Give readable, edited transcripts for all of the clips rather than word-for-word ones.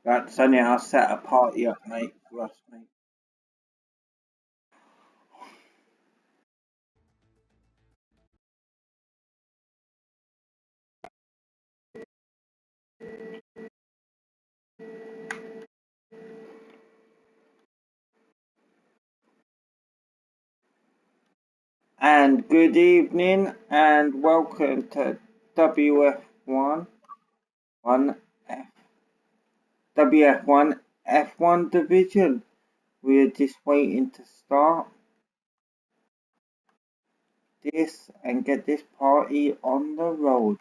That's only I'll set a party up, mate, for us, mate. And good evening and welcome to WF1 WF1 F1 division. We're just waiting to start this and get this party on the road.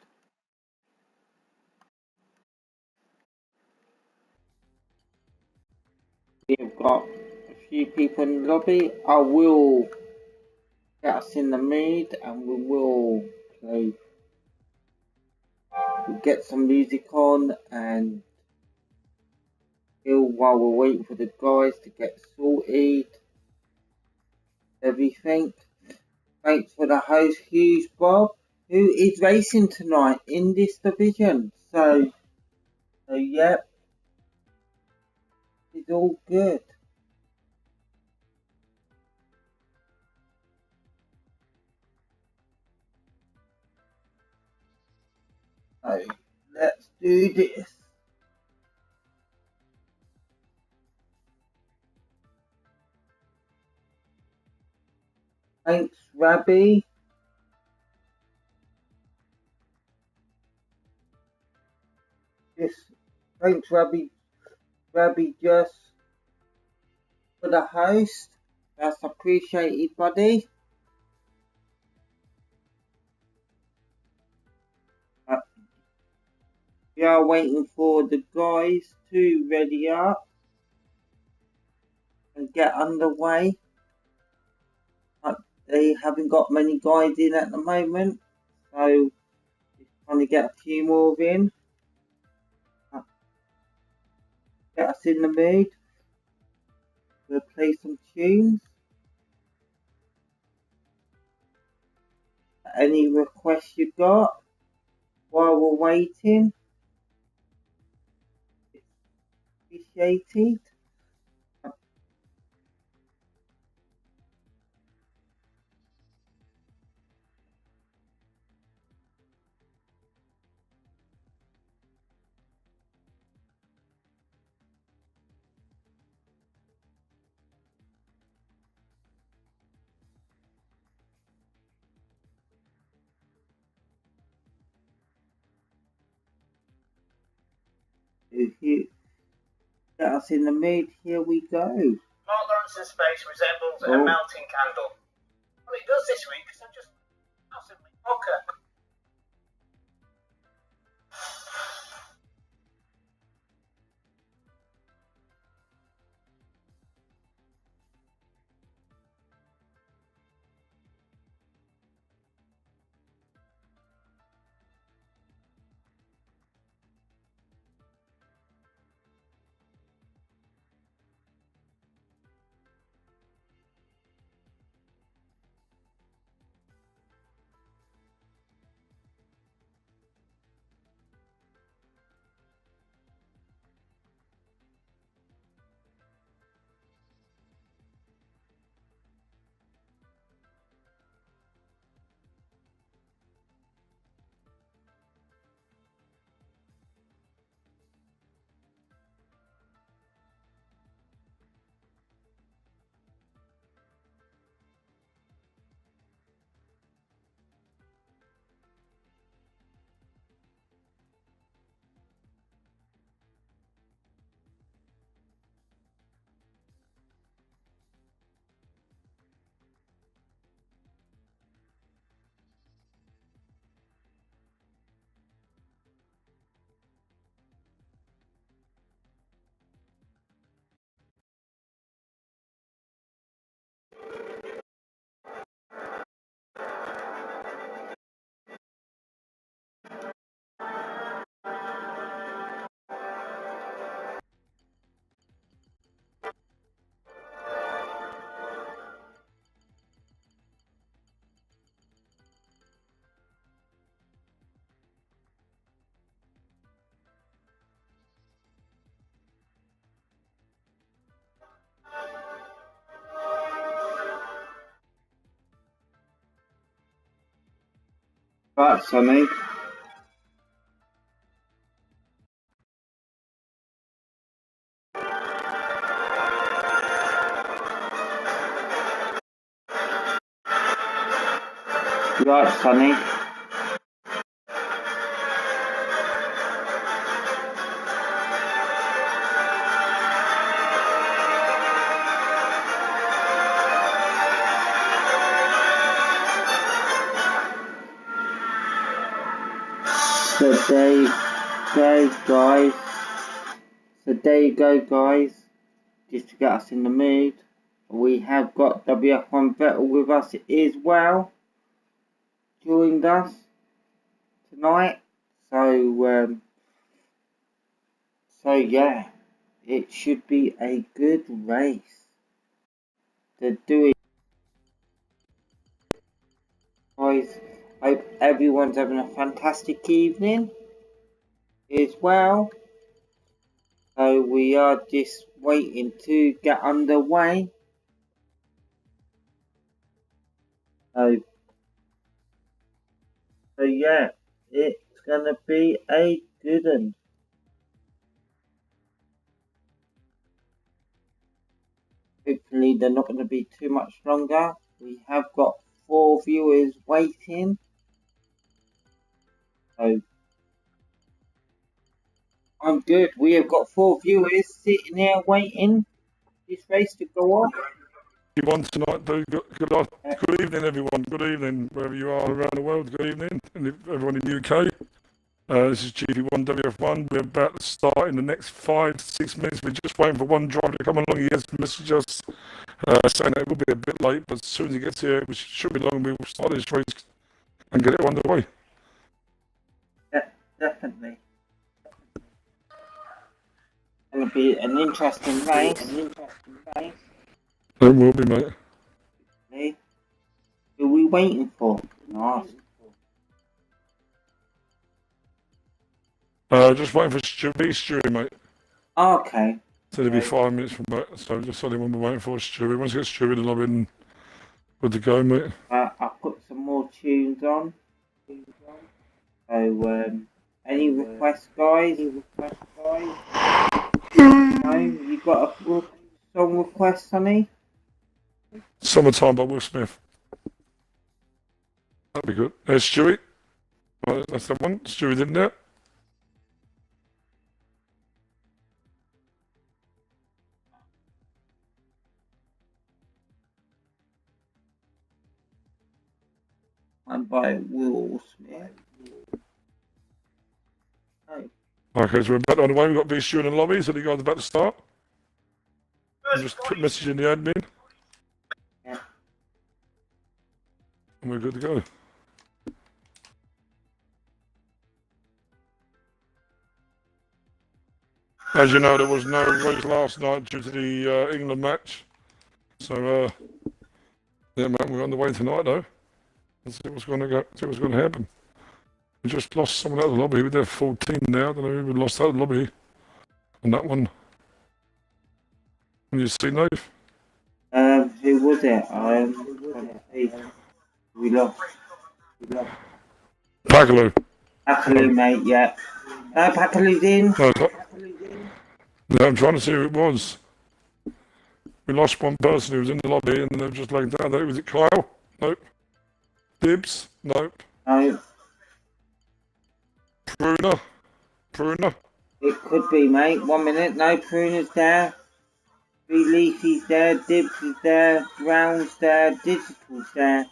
We've got a few people in the lobby. I will get us in the mood and we will play. We'll get some music on and chill while we're waiting for the guys to get sorted. Everything. Thanks for the host, Hughes Bob, who is racing tonight in this division. So yep, it's all good. So let's do this. Thanks, Rabbi. Thanks, Rabbi, just for the host. That's appreciated, buddy. We are waiting for the guys to ready up and get underway. They haven't got many guys in at the moment, so just trying to get a few more in. Get us in the mood. We'll play some tunes. Any requests you got while we're waiting? It's appreciated. If you get us in the mood, here we go. Mark Lawrence's face resembles a melting candle. Well, it does this week because I'm just massively poker. Right, Sonny. Right, Sonny. So there you go, guys. So there you go, guys. Just to get us in the mood, we have got WF1 Vettel with us as well. Joined us tonight. So yeah, it should be a good race. They're doing, guys. Hope everyone's having a fantastic evening as well. So we are just waiting to get underway. So yeah, it's gonna be a good one. Hopefully they're not going to be too much longer. We have got 4 viewers waiting. So I'm good. We have got 4 viewers sitting here waiting for this race to go on. You won tonight, though. Good evening, everyone. Good evening, wherever you are around the world. Good evening, and everyone in the UK. This is GP1 WF1. We're about to start in the next 5 to 6 minutes. We're just waiting for one driver to come along. He has messaged us saying that it will be a bit late, but as soon as he gets here, which should be long, we will start this race and get it underway. Yeah, definitely. It's going to be an interesting race. It will be, mate. Okay. Who are we waiting for? Nice. Just waiting for Stewie, mate. Okay. So it'll be 5 minutes from that. So just only one we're waiting for Stewie. Once we get Stewie, then I'll be in good to go, mate. I'll put some more tunes on. So, any requests, guys? No, you got a song request, Sonny? Summertime by Will Smith. That'd be good. There's Stewie. Right, that's the one. Stewie's in there. And by Will Smith. Oh. Okay, so we're back on the way. We've got VSU in the lobby, so the guys are about to start. I'm just put message in the admin. Yeah. And we're good to go. As you know, there was no race last night due to the England match. So, yeah, mate, we're on the way tonight, though. Let's see what's going to happen. We just lost someone out of the lobby. We're there 14 now. I don't know who we lost out of the lobby on that one. Can you see, Nave? Who was it? We lost. Pagalo. Pagalo, mate, yeah. No, Pagalo's in. No, I'm trying to see who it was. We lost one person who was in the lobby and then they've just laid down. Was it Kyle? Nope. Dibs? Nope. No. Pruner? It could be, mate. 1 minute. No, Pruner's there. Leafy's there. Dibs is there. Brown's there. Digital's there.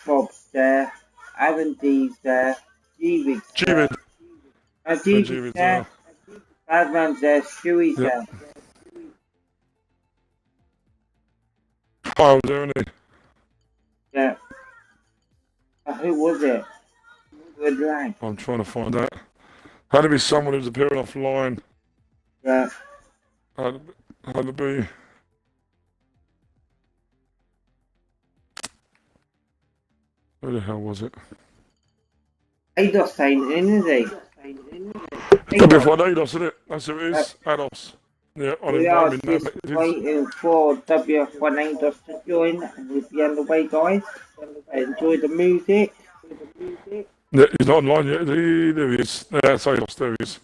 Bob's there. Aaron D's there. G-Rig's there. G-Rig's there. Badman's there. Stewie's there. Kyle's there, isn't he? Yeah. Who was it? Good lag. I'm trying to find out. Had to be someone who's appearing offline. Yeah. Had to be. Who the hell was it? Ados ain't in, is he? WF1 Ados, isn't it? That's who it is. Ados. Yeah, on we are just waiting for WF1 Ados to join and we'll be underway, guys. Enjoy the music. Yeah, he's not online yet. There he is. Yeah, Sados, there he is.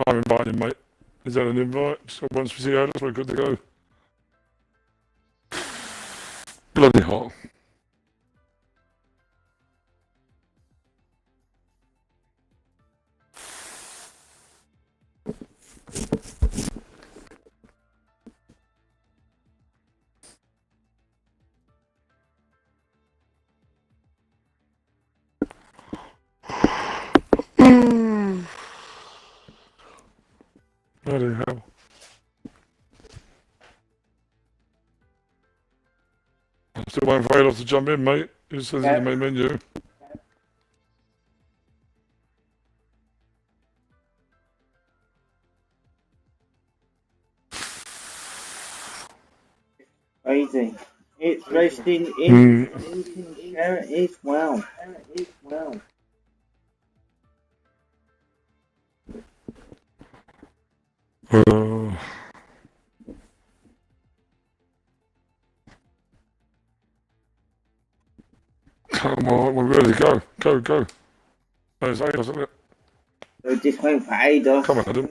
I'm inviting him, mate. Is that an invite? So once we see how that's we're good to go. Bloody hot. Bloody hell. I'm still waiting for Adolf to jump in, mate. He says in the main menu. Crazy. It's roasting in carrot as well. Come on, we're ready. Go, go, go. There's Adolf, isn't it? So just waiting for Adolf. Come on, Adam.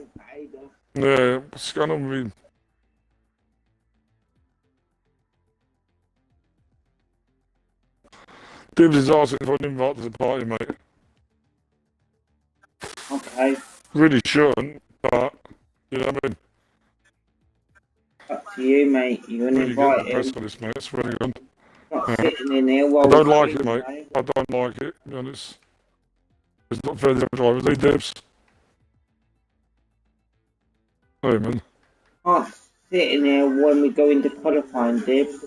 Yeah, what's going on with him? Dibs is asking for an invite to the party, mate. Okay. Really shouldn't, but, you know what I mean? Up to you, mate. You want to Really invite get the press him? for this, mate. It's really good. Not sitting in there while I don't we're like it, streaming, mate. I don't like it, to be honest. It's not fair to the drivers. Hey, Dibs. Hey, man. Can't sit in there when we go into qualifying, Dibs.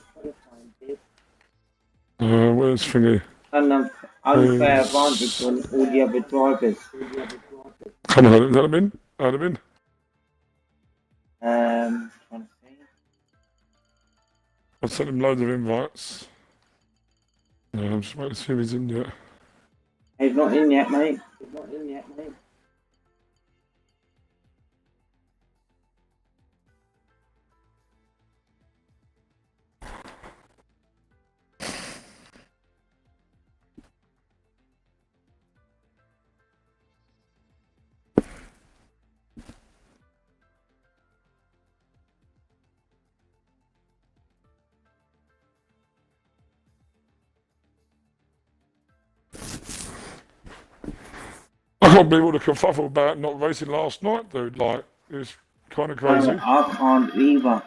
Where's Thingy? Unfair advantage on all the other drivers. Come on, is that him in? Adam in? Trying to see. I've sent him loads of invites. I'm just waiting to see if he's in yet. He's not in yet, mate. I can't believe all the kerfuffle about not racing last night, dude. Like, it's kind of crazy. I can't either.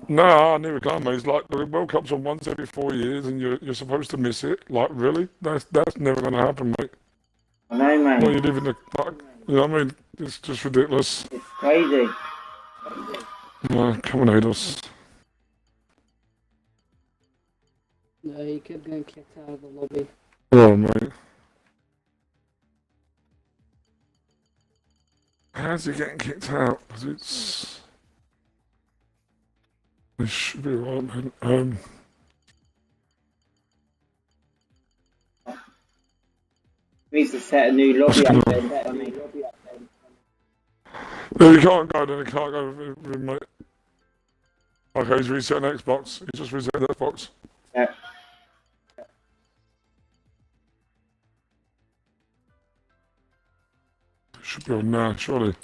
No, I never can, mate. It's like the World Cup's on once every 4 years, and you're supposed to miss it. Like, really? That's never going to happen, mate. I know, mate. Well, you live in the, like, you know what I mean? It's just ridiculous. It's crazy. Come on, Ados. No, he kept getting kicked out of the lobby. Oh, mate. How's he getting kicked out? Because it's... This should be right, man. Needs to set a new lobby up then. No, you can't go then. You can't go with him, mate. Okay, he's resetting Xbox. He's just resetting Xbox. Yeah. Should be on now, surely.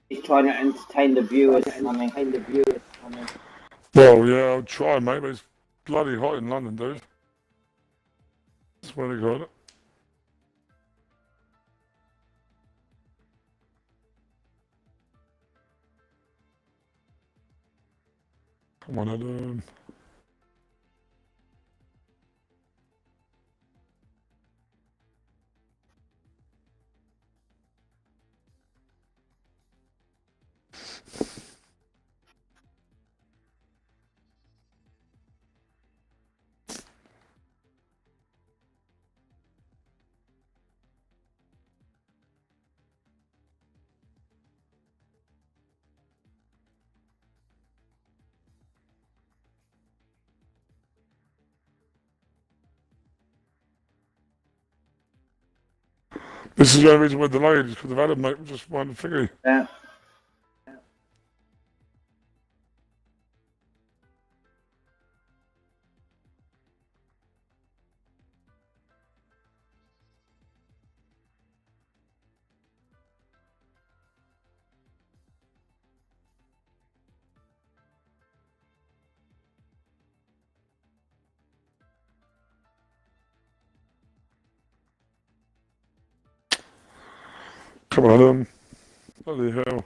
He's trying to entertain the viewers. Well, yeah, I'll try, mate, but it's bloody hot in London, dude. Swear to God. Come on, Adam. This is the only reason we're delayed, because of Adam, mate. We just wanted to figure. Yeah. Come on, Adam. Bloody hell.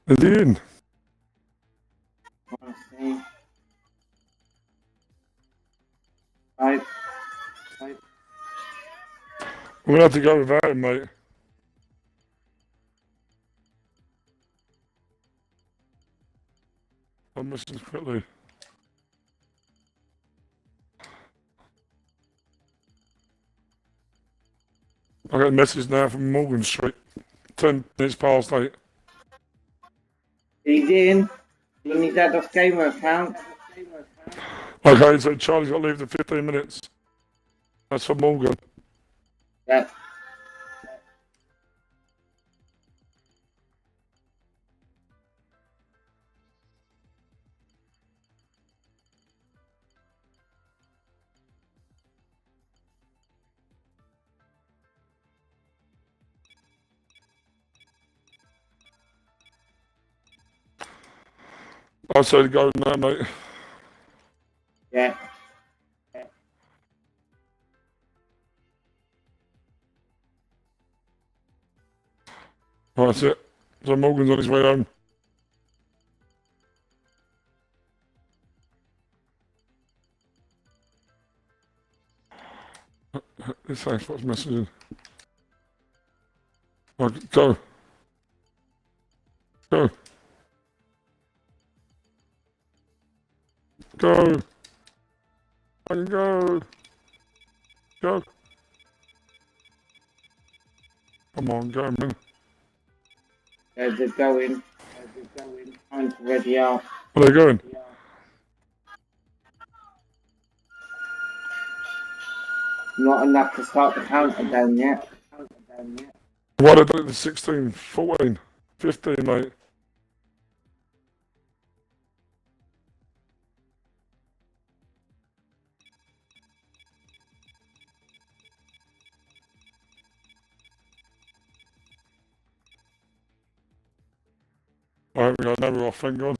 Is he in? Let's see. Right. We're gonna have to go without him, mate. I'm missing quickly. I got a message now from Morgan Street. 10 minutes past 8. He's in. On his Adolf Gamer account. Okay, so Charlie's got to leave in 15 minutes. That's for Morgan. Yeah. I say to go now, mate. Yeah. Right, that's it. So Morgan's on his way home. This ain't what's messaging. Right, go. Go. Go. I can go. Go. Come on, go, man. They're going. Time to ready up. Where are they going? Not enough to start the countdown yet. Why they done it to 16, 14, 15, mate? Alright, we got another off, thank God.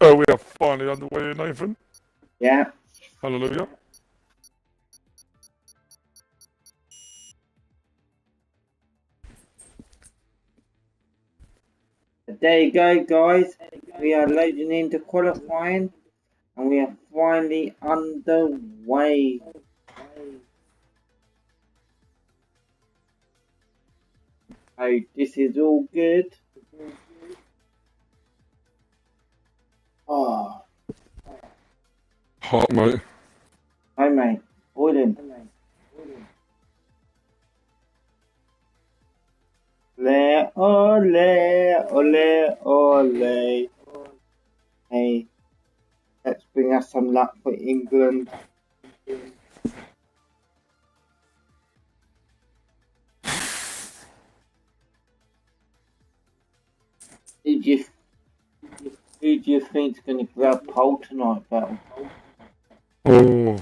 Oh, we are finally underway, Nathan. Yeah. Hallelujah. There you go, guys. We are loading into qualifying, and we are finally underway. Oh, this is all good. Oh, Hot, mate. hi, mate. Boiling. Ole, ole, ole, ole. Hey, let's bring us some luck for England. Who do you think's going to grab pole tonight, Bell? Oh.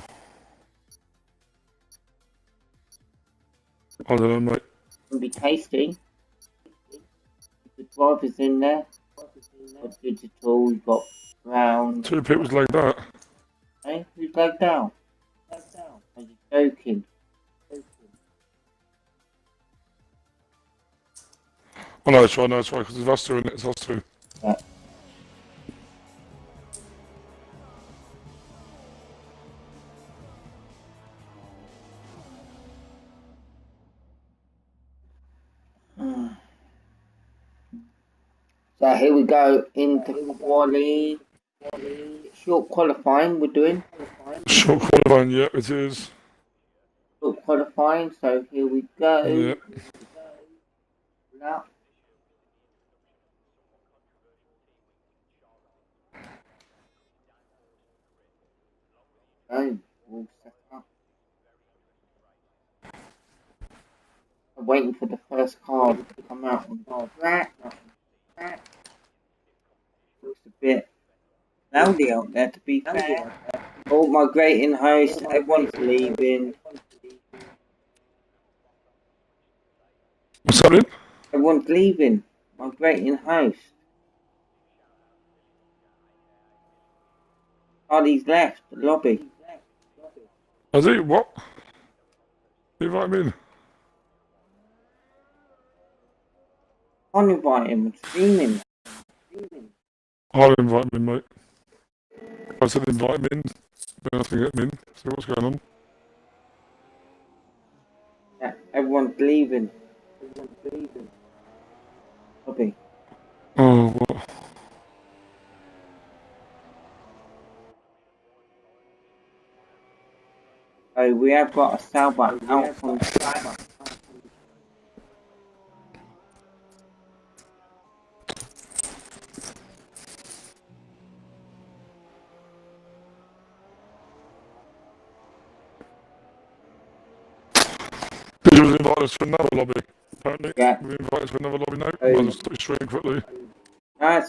I don't know, mate. It'll be tasty. drivers in there. Got digital, we've got brown. 2 people's like that. Hey, who's like down? Are you joking? Oh no, it's right, because it's us two, and it's us two. Yeah. So here we go into quali. Short qualifying we're doing. Short qualifying, yeah, it is. Short qualifying, so here we go. Yeah. Now. Okay, all set up. I'm waiting for the first car to come out on the track. Looks a bit rowdy out there, to be fair. All migrating hosts, everyone's leaving. What's happening? Everyone's leaving. Migrating host. Hardy's left the lobby. Has he? What? Invite him in. Can't invite him, I'm streaming. I'll invite him in, mate. I said invite him in, then I have to get him in, see what's going on. Yeah, everyone's leaving. Lobby. Oh, what? So we have got a sailboat out from the track. Did you invite us to another lobby? Apparently. Yeah. We invited to another lobby now. Oh. I'll just stop your stream quickly. Nice.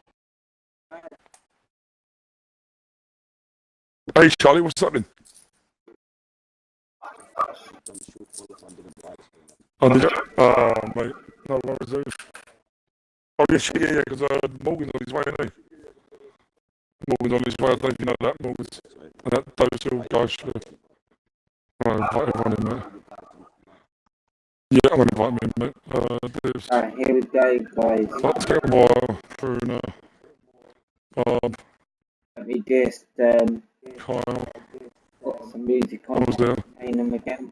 Hey Charlie, what's happening? Oh, did you? Oh, mate. No worries, dude. Oh, yes, yeah, because Morgan's on his way, isn't he? Morgan's on his way, I don't know if you know that. Morgan's. And that, those two guys should. Right, invite everyone in, mate. Yeah, I'm going to invite him in, mate. There's. Alright, here we go, guys. Let's get a while. Bruno. Bob. Let me just Kyle. put some music on. I was there. Playing them again.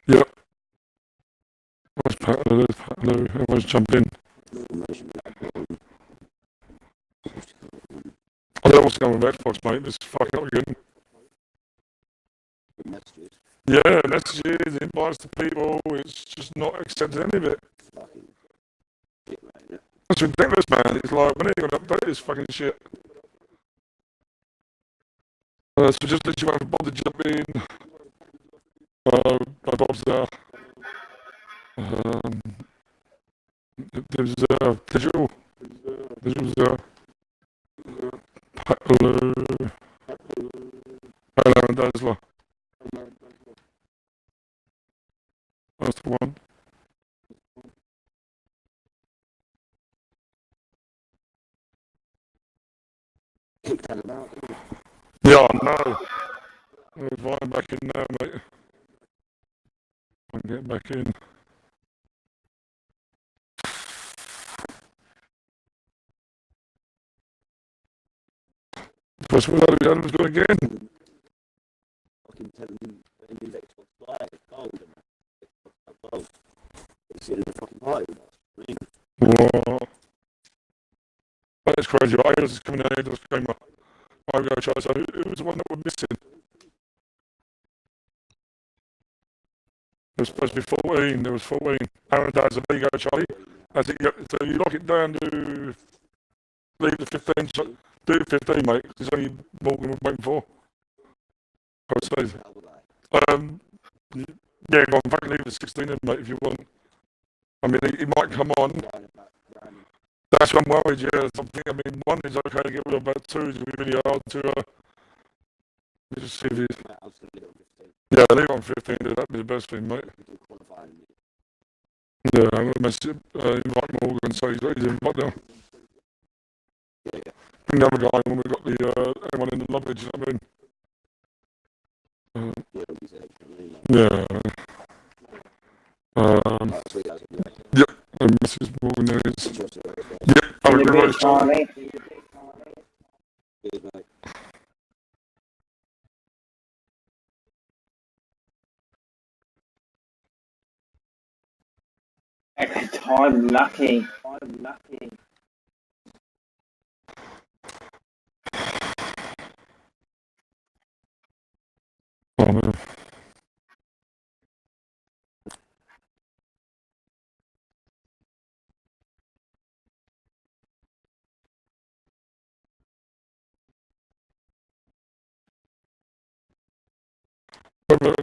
Yep. Where's Pat? There's Pat. Hello. Everyone's jumped in. I don't know what's going on with Xbox, mate. It's fucking up again. Yeah, messages, invites to people. It's just not accepting any of it. That's ridiculous, man. It's like, when are you going to update this fucking shit? So just let you have Bob to jump in. Bob's there. There's digital. Digital's there. Hello. Hello, and that as well. That's the one. Yeah, I know. I'm inviting back in now, mate. I'm getting back in. First one out of the other was going again. Fucking telling him in his Xbox Live, gold and gold. He's sitting in the fucking party with us. Whoa. That's crazy. I was coming out here, just came up. I go, Charlie, so who was the one that we're missing? There was supposed to be 14, there was 14. Aaron Dad's there you go, Charlie. As it, so you lock it down to leave the 15, so do 15, mate, because it's only Morgan we're waiting for. I would say. Yeah, go on, fucking leave the 16 in, mate, if you want. I mean, he might come on. That's what I'm worried, yeah. Something, I mean, one is okay to get rid of, but two is going to be really hard to, just see if he's... Yeah, leave on 15, that'd be the best thing, mate. Yeah, I'm going to message invite Morgan so he's got his invite now. Bring the other guy when we've got the everyone in the lobby, do you know what I mean? Yeah. Yep, and Mrs. Morgan there is. Yep, have a good race, Charlie. I'm lucky. Oh, man.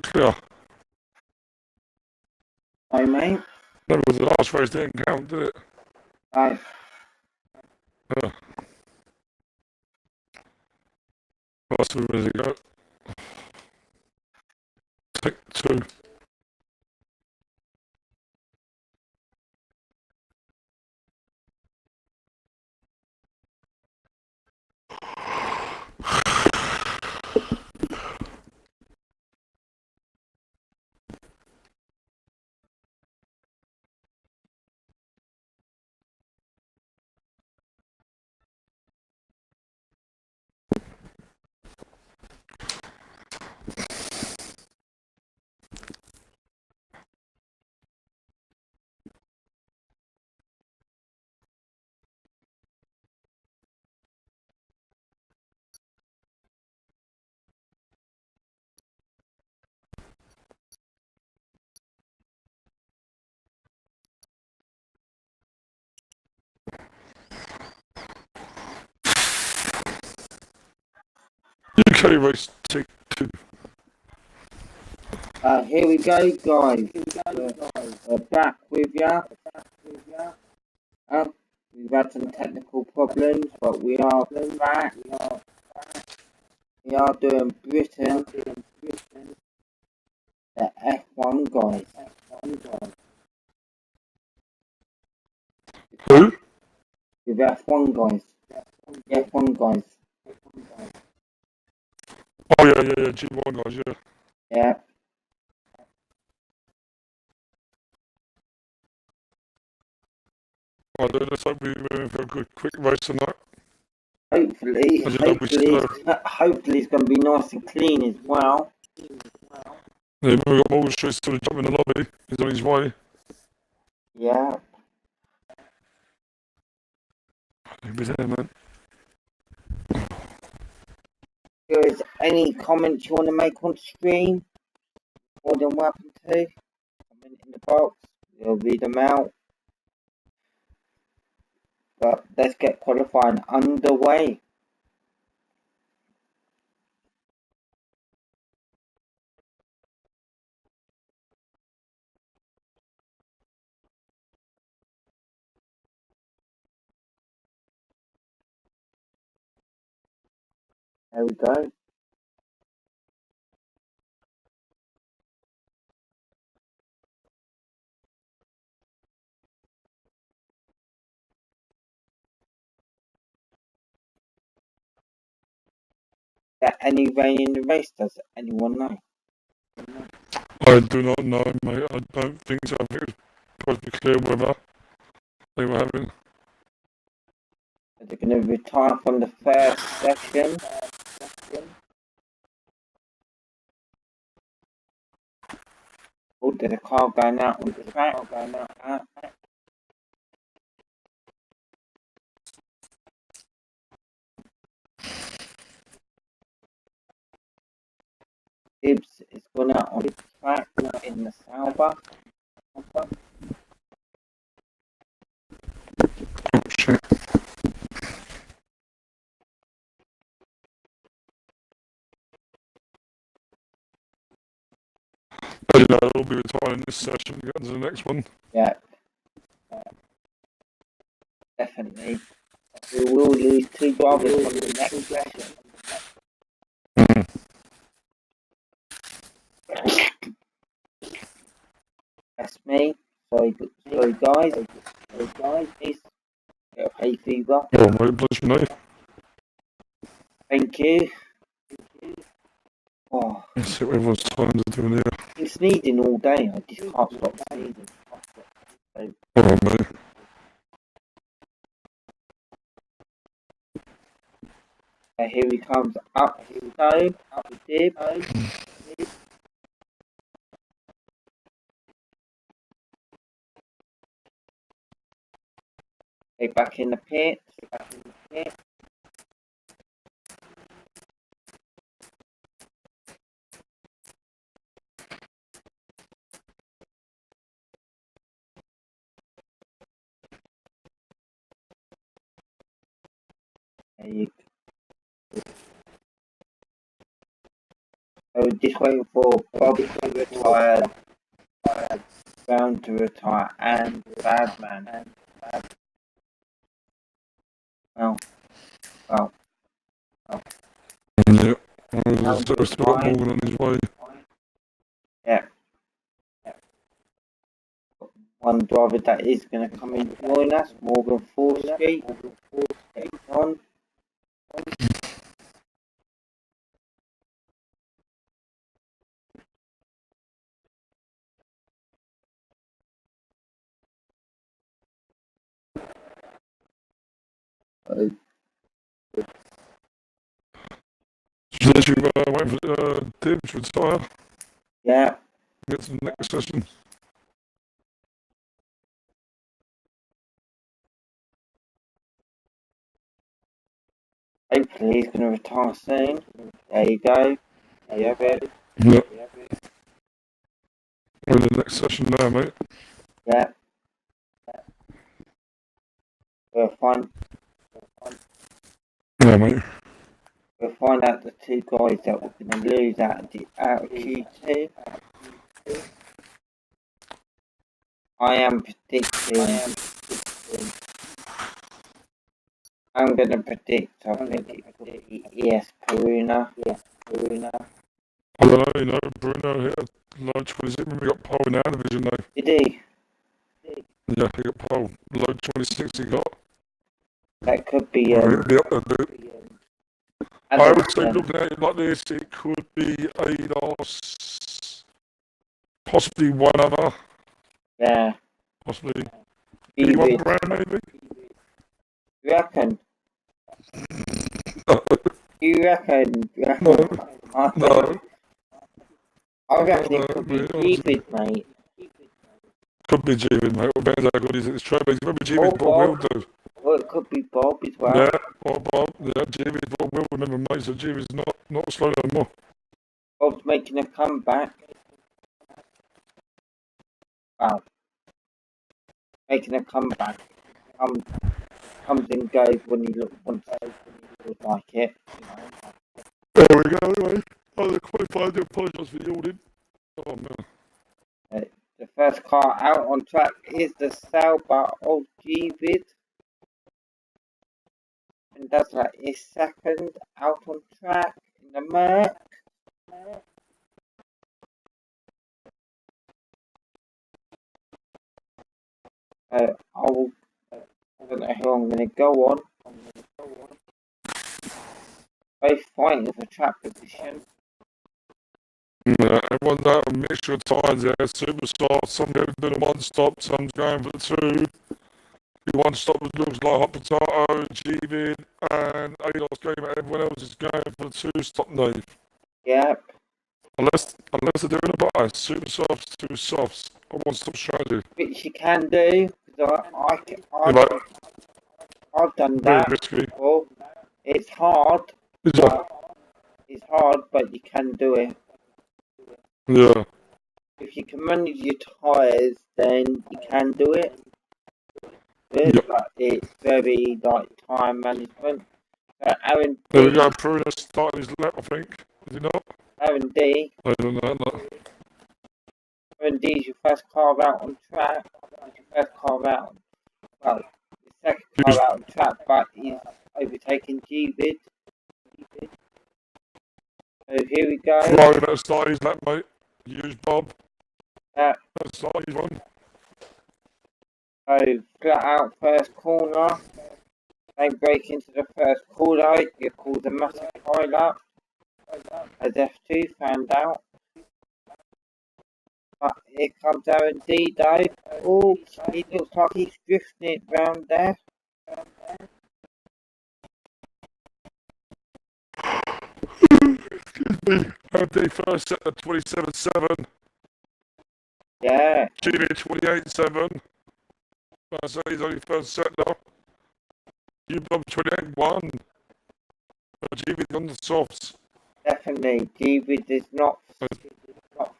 Clear. Hi, mate. That was the last race, didn't count, did it? Hi. Yeah. Last two, where's it go? Take 2. UK race, take 2. Here we go, guys. We're back with ya. We've had some technical problems, but we are back. We are doing Britain, the F1 guys. Who? With F1 guys. F1 guys. Oh, yeah, G1 guys, yeah. Yeah. Right, let's hope we're in for a good, quick race tonight. Hopefully it's going to be nice and clean as well. Yeah, we've got Morgan Street still jumping in the lobby. He's on his way. Yeah. He'll be there, man. If there's any comments you want to make on stream, more than welcome to. Comment in the box. We'll read them out. But let's get qualifying underway. There we go. Is there any rain in the race? Does anyone know? I do not know, mate. I don't think so. I think it was supposed to be clear weather they were having. They're going to retire from the first session. Oh, there's a car going out on the track. Gibbs is going out on the track in the Sauber. Oh, shit. But, you know, we'll be retiring this session to get into the next one. Yeah. Definitely. We will lose 2 drivers from the next session. That's me. So Sorry guys. It's hay fever. Oh, mate, bless your name. Thank you. Oh, Let's see what everyone's times are doing here. I've been sneezing all day. I just can't stop sneezing. Oh, mate. Here he comes up the dib. Okay, back in the pit. There you go. I was just waiting for Bob to retire, Brown to retire, and Badman. Well. Yeah. There's still got Morgan on his way. Yeah. One driver that is going to come in join us, Morgan 4th Street. On. Just you waiting for Dib to retire. Yeah. Get to the next session. Hopefully he's going to retire soon. There you go. There you have it. Yeah. We're in the next session now, mate. Yeah. We'll find out the two guys that we're going to lose out of Q2. I am predicting. I'm going to predict. I think it could be Peruna. I don't know, Bruno hit a low 26 when we got pole in our division though. Did he? Yeah, he got pole. Low 26 he got. That could be. He'll be up there, dude. I would say looking at it like this, it could be ADOS, possibly one other. Yeah. Possibly. Anyone Brown maybe? You reckon? You reckon? No. I reckon it could be David, mate. Could be David, mate. What better that good is it's Trevor. Remember David's Bob will do. Well, it could be Bob as well. Yeah, or Bob. Yeah, David's Bob will remember, mate. So David's not slow no more. Bob's making a comeback. Wow. Making a comeback. Comes and goes when he looks like it. There we go, anyway. Oh, they're qualified. I do apologise for yawning. Oh, no. The first car out on track is the Sauber of Yyyybaby. And that's like his second out on track in the Merc. I don't know who I'm going to go on. Both fighting for track position. Yeah, everyone's out a mixture of times there. Super stop, some people doing a one stop, some's going for the two. The one stop looks like Hot Potato, G-Vid, and ADOS game. Everyone else is going for the two stop name. Yep. Unless they're doing a buy, super softs, two softs, a one stop strategy. Which you can do, because I've done Very that risky. before. It's hard. It's hard, but you can do it. Yeah. If you can manage your tyres, then you can do it. Yep. But it's very time management. Aaron D. There we go, Bruno starting his lap, I think. Is he not? Aaron D. I don't know. No. Aaron D is your first car out on track. It's your first car out. Well, the second car out on track, but he's overtaking G-Vid. So here we go. Right, better start his lap, mate. Use Bob. Better start his one. So flat out first corner. They break into the first corner. It caused a massive pile up. As F2 found out. But here comes R&D though. Oh, he looks like he's drifting it round there. RD first set at 27-7. Yeah. GB 28-7. Mercedes only first set though. Yyyybaby 28-1. GB on the softs. Definitely. David is not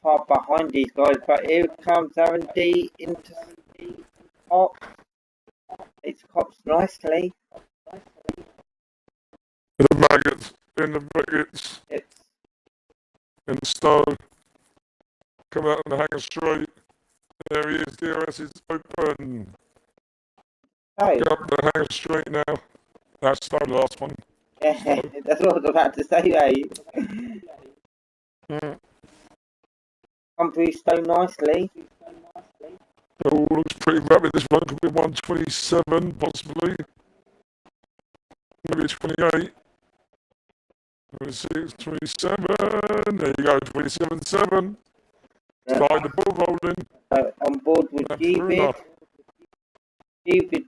far behind these guys. But here comes R&D into Cop. It's Cops nicely. In the maggots. In the maggots. It's In the stove. Come out on the hanger straight. There he is. DRS is open. oh. Get up the hanger straight now. That's the last one. Yeah, that's what I was about to say, eh? Come through so nicely. It all looks pretty rapid. This one could be 127, possibly. Maybe 28. 26, 27. There you go, 27-7. Yeah. Started the ball rolling. On board with David. David.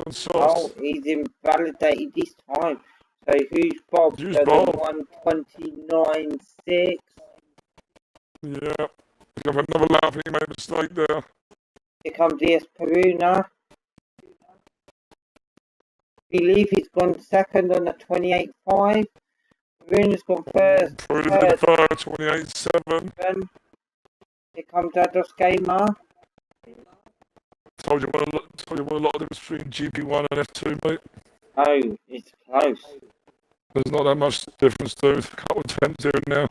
On sauce. Oh, he's invalidated this time. So who's Bob? Who's So Bob? 129.6. Yeah. He's got another lap. He made a mistake there. Here comes ES Peruna. I believe he's gone second on the 28.5. Peruna's gone first. Peruna's been third, 28-7. Here comes Ados Gamer. Told you what a lot of difference between GP1 and F2, mate. Oh, it's close. There's not that much difference, dude. A couple of attempts here and now.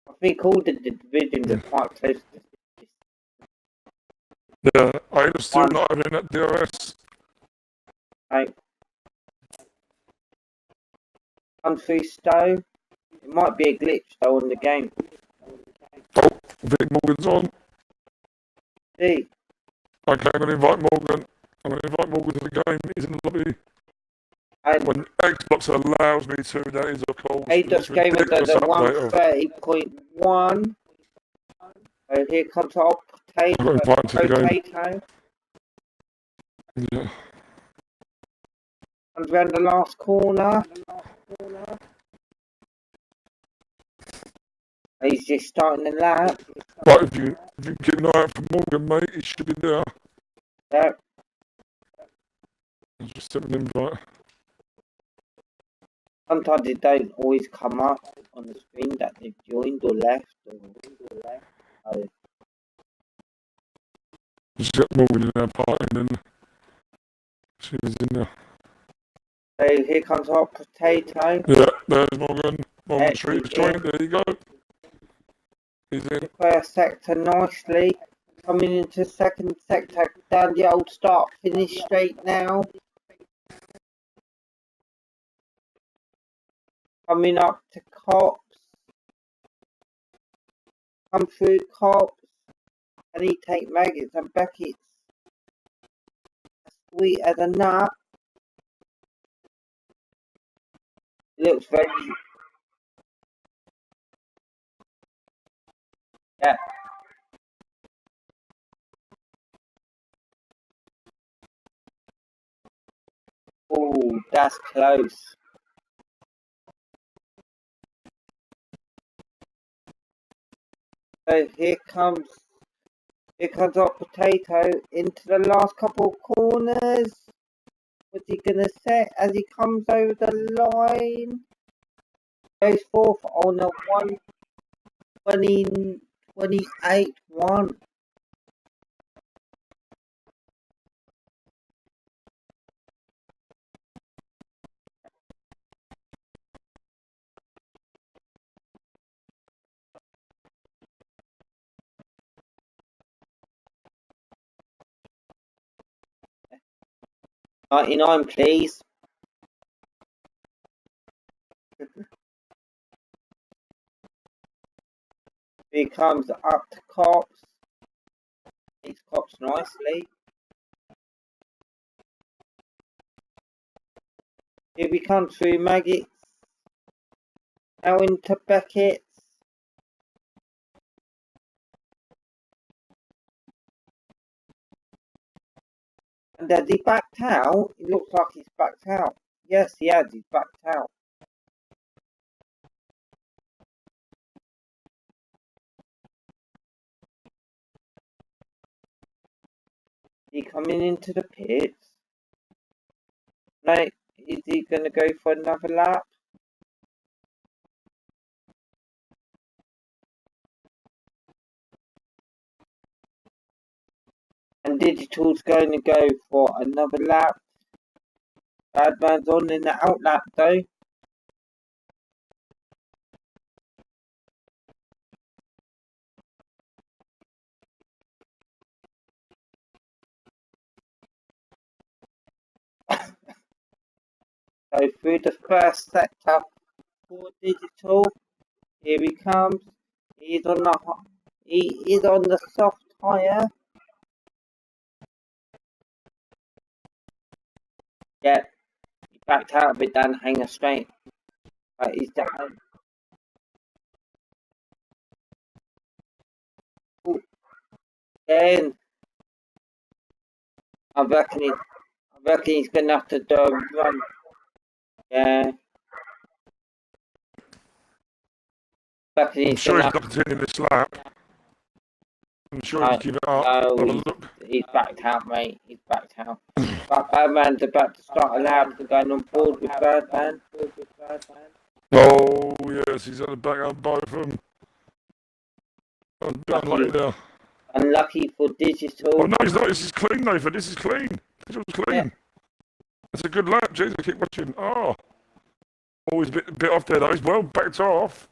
I think all the divisions are quite close. Yeah, I'm still not having that DRS. Right. Come through Stowe. It might be a glitch though on the game. Oh, Vic Morgan's on. See. Okay, I'm going to invite Morgan. I'm going to invite Morgan to the game. He's in the lobby. And when Xbox allows me to, that is of course. Ados Gamer does a 130.1. So here comes our potato. Yeah. Comes around the last corner. He's just starting the lap. Right, if you keep an eye out for Morgan, mate, he should be there. Yeah. I'll just send an invite. Sometimes it don't always come up on the screen that they've joined or left. Just get Morgan in our party and then she was in there. So here comes our potato. Yeah, there's Morgan. Morgan Street was joined. There you go. He's in. The first sector nicely. Coming into second sector down the old start finish straight now. Coming up to Cops. Come through Cops. And he take maggots and buckets. Sweet as a nut. It looks very... Yeah. Oh, that's close. So here comes our potato into the last couple of corners. What's he gonna set as he comes over the line? Goes forth on a 1:28.1. $99, please. He comes up to Cops. Takes cops nicely. Here we come through maggots. Now into Beckett's. And has he backed out? It looks like he's backed out. Yes, he has. He's backed out. Is he coming into the pits? No, is he going to go for another lap? And Digital's going to go for another lap. Badman's on in the out lap though. So through the first sector for Digital. Here he comes. He is on the soft tyre. Yeah, he backed out a bit down Hanger Straight. But he's down. Then I reckon he's gonna have to do a run. Yeah. I'm sure he's not continuing this lap. I'm sure he'll give it up. No, he's backed out, mate. He's backed out. But Birdman's about to start a lap. They're going on board with Birdman. Oh, yes, he's at the back of both of them. Unlucky there. Unlucky for Digital. Oh, no, he's not. This is clean, Nathan. This is clean. Digital's clean. Yeah. That's a good lap, Jesus. Keep watching. Oh, he's a bit off there, though. He's well backed off.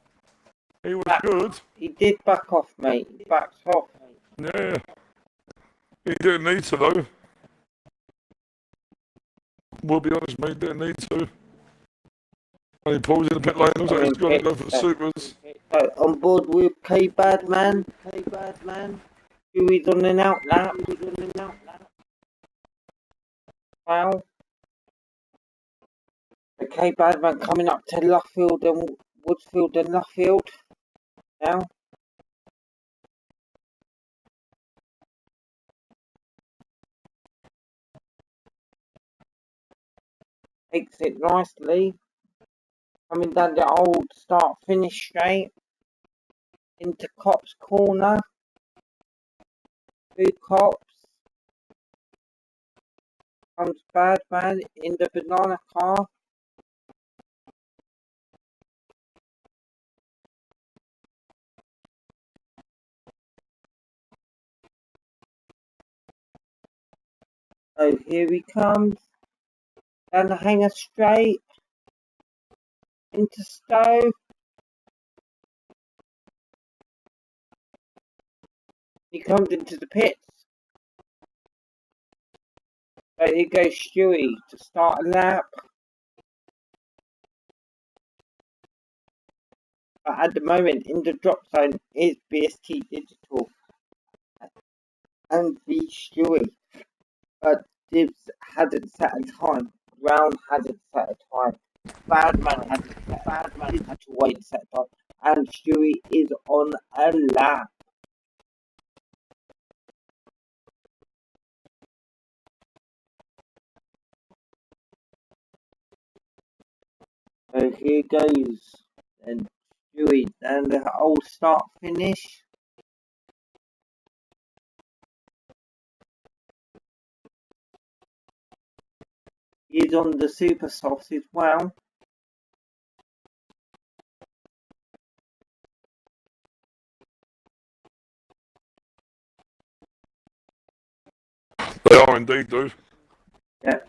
He was good. He did back off, mate. He backed off. Yeah. He didn't need to, though. We'll be honest, mate. Didn't need to. And he pulls in the pit lane. Looks like he's got to go for the supers. So, on board with K-Badman. He's on an out lap. Wow. The K-Badman coming up to Luffield and Woodsfield and Luffield. Now. Takes it nicely. Coming down the old start-finish straight. Into Cops corner. 2 Cops. Comes Badman in the banana car. So here he comes. Down the Hanger Straight. Into Stowe. He comes into the pits. So here goes Stewie to start a lap. But at the moment in the drop zone is BST Digital and the Stewie. But Dibs hadn't set a time. Brown hadn't set a time. Badman hadn't set a time. Badman had to wait to set a time. And Stewie is on a lap. So here goes. And Stewie and the old start finish. He's on the super softs as well. They are indeed, dude. Yeah.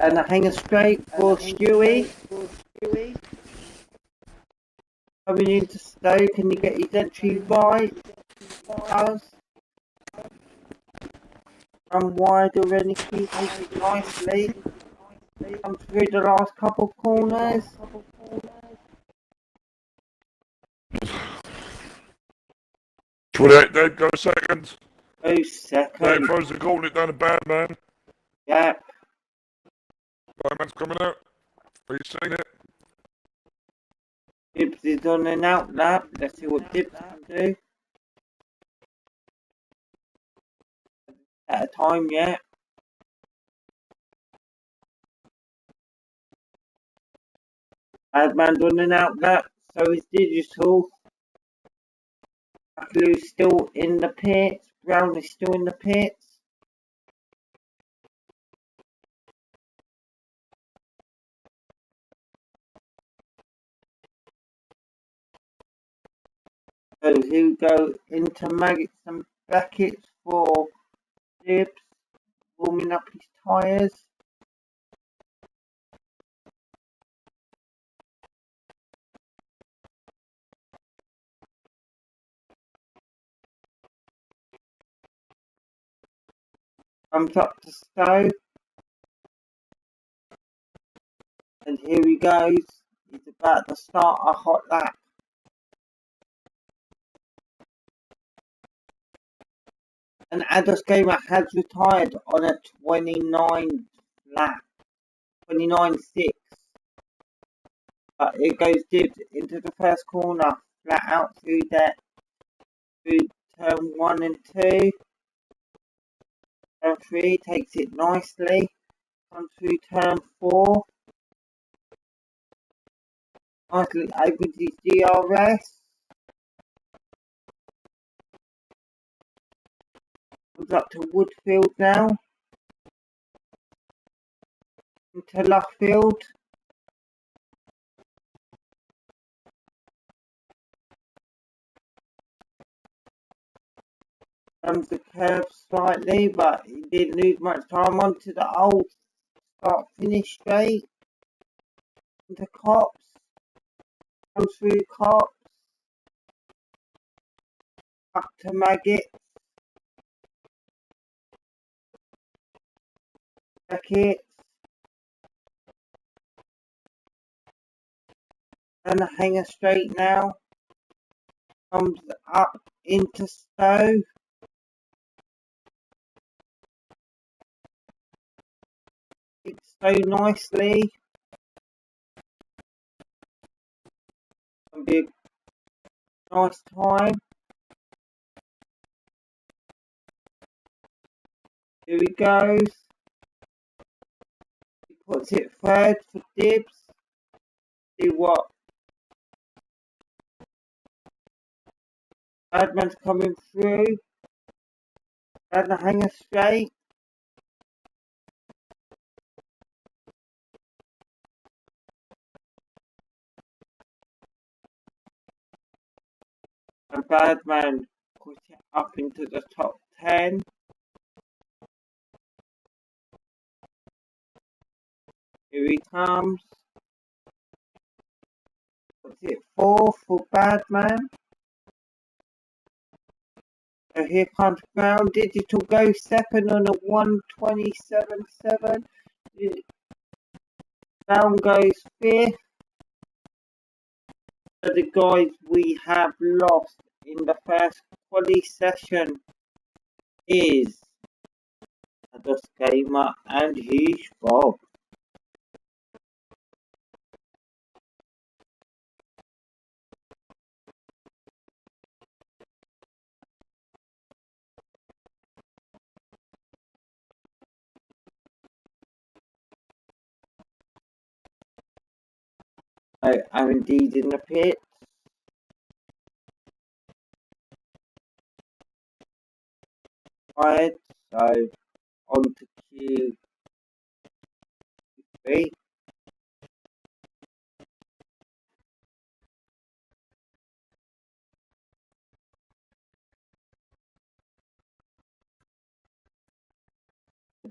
And the Hanger Straight for Stewie. Coming into Stowe, can you get his entry right? Run wide already, keep it nicely. Come through the last couple corners. 28 dead, go second. Go They second. throws the gauntlet down to bad man. Yep. Bad man's coming out. Have you seen it? Dibs is on an out lap. Let's see what Dibs can do. At a time yet. Badman's on an out lap. So is Digital. Buckaloo's still in the pits. Brown is still in the pits. So here we go into maggots and brackets for Dibs, warming up his tyres. Comes up to Stowe. And here he goes. He's about to start a hot lap. And Ados Gamer has retired on a 29 lap. 29.6. But it goes Dibs into the first corner. Flat out through that. Through turn 1 and 2. Turn 3 takes it nicely. Comes through turn 4. Nicely opens his DRS. Comes up to Woodfield now. Into Loughfield. Comes the curve slightly, but he didn't lose much time onto the old start finish straight. Into Cops. Comes through Cops. Up to Maggots. Brackets. And the hanger straight now. Comes up into Stowe. It's so nicely. Gonna be a nice time. Here he goes. He puts it third for Dibs. See what Badman's coming through. And the hanger straight. And Badman puts it up into the top 10. Here he comes. Puts it 4 for Badman. So here comes Brown. Digital goes second on a 1:27.7. Brown goes 5th. So the guys we have lost in the first quali session is Ados Gamer and Yyyybaby. I'm indeed in the pit. Right, so on to Q3.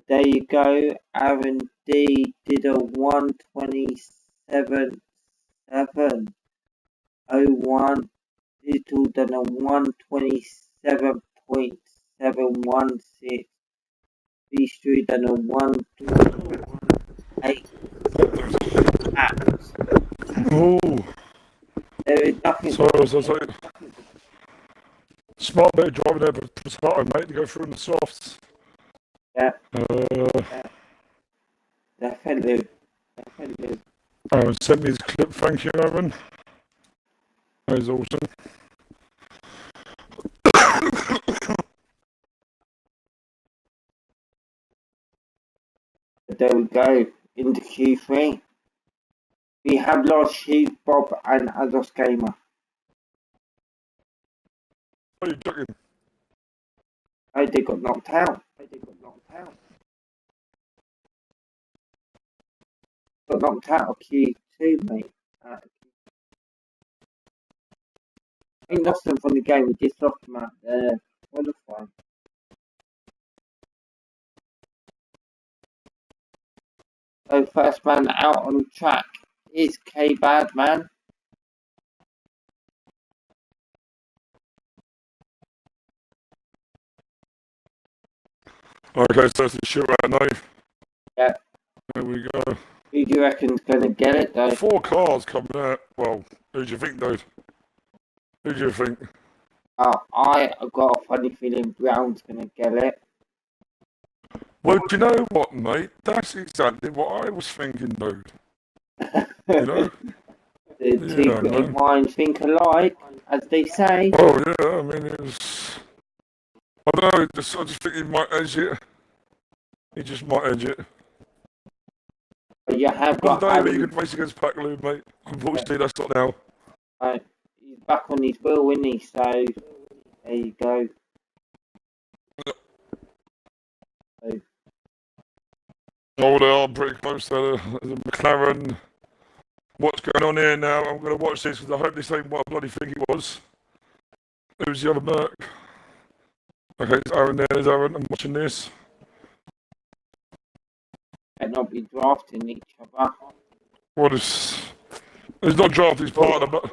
There you go. Aaron D did a 1:27.701. Digital done a 1:27.716. B-Street done a 1:28. Oh, There is nothing. sorry, Smart bit of driving there for starting, mate, to go through in the softs. Yeah. Definitely. Aaron sent me his clip, thank you, Aaron. That was awesome. There we go. Into Q3. We have lost Yyyybaby and Azos Gamer. What are you joking? Oh, they got knocked out. Got knocked out of Q2, mate. We lost them from the game. We just lost them at the qualifying. So first man out on track is K Badman. Okay, so it's a shootout now. Yeah. There we go. Who do you reckon's gonna get it though? 4 cars coming out. Well, who do you think, dude? Who do you think? I got a funny feeling Brown's gonna get it. Well, do you know what, mate? That's exactly what I was thinking, dude. You know? The two great minds think alike, as they say. Oh, yeah, I mean, it's... I don't know, I just think he might edge it. He just might edge it. But you have One got day you could race against Packaloo, mate. Unfortunately, that's not now. he's back on his wheel, isn't he? So, there you go. Oh, they are pretty close to the McLaren. What's going on here now? I'm going to watch this because I hope this ain't what I bloody think it was. Who's the other Merc? Okay, it's Aaron there. There's Aaron. I'm watching this. Might not be drafting each other. What is... He's not drafting his partner, but...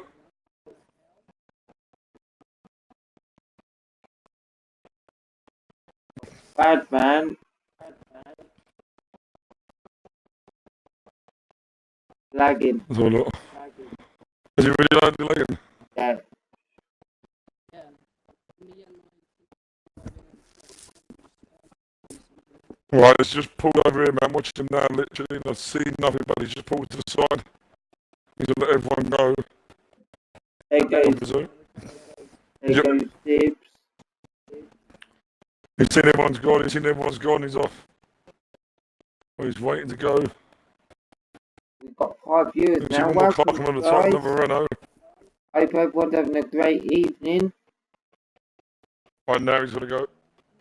Badman. Lagging. That's all lot. Has he really lagging? Yeah. Right, it's just pulled over here, man. I'm watching him now, literally. I've seen nothing, but he's just pulled to the side. He's going to let everyone go. There goes. There goes Dibs. He's seen everyone's gone, he's off. Well, he's waiting to go. We've got 5 viewers There's now. one more Welcome, car coming on the top of the Renault. Hope everyone's having a great evening. Right, now he's going to go.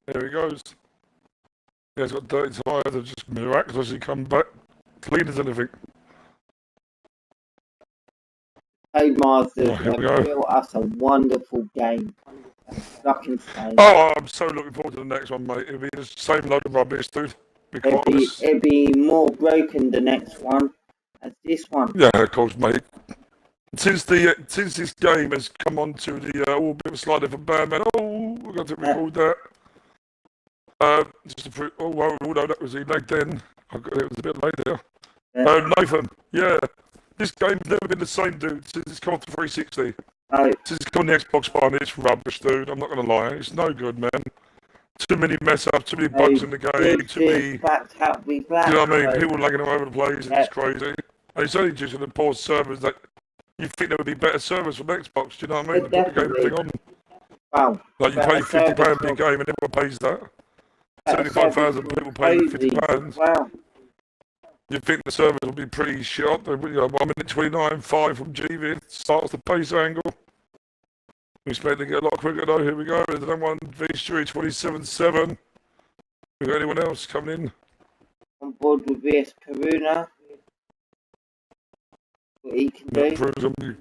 There he goes. Yeah, he's got dirty tyres. They've just miraculously come back clean as anything. Masters have built us a wonderful game. Oh, I'm so looking forward to the next one, mate. It'll be the same load of rubbish, dude. It'll be more broken the next one as this one. Yeah, of course, mate. Since this game has come on to the bit of a slider for Batman. Oh, we're going to record that. Just to prove, oh, well, no, that was he lagged in. It was a bit later. Nathan, yeah. This game's never been the same, dude, since it's come off the 360. Since it's come on the Xbox One, it's rubbish, dude. I'm not going to lie. It's no good, man. Too many mess ups, too many bugs in the game, too many... You know what I mean? People lagging all over the place, and it's crazy. And it's only just in the poor servers that you think there would be better servers from Xbox, do you know what I mean? To put the game thing on. Wow. Like, you pay £50 per game and everyone pays that. 75,000 people pay £50. Wow. You'd think the servers would be pretty shot. You know, 1 minute 29.5 from GV starts the pace angle. We expect to get a lot quicker though. Here we go. There's another one. V3 27.7. We got anyone else coming in? On board with VS Karuna. What he can do.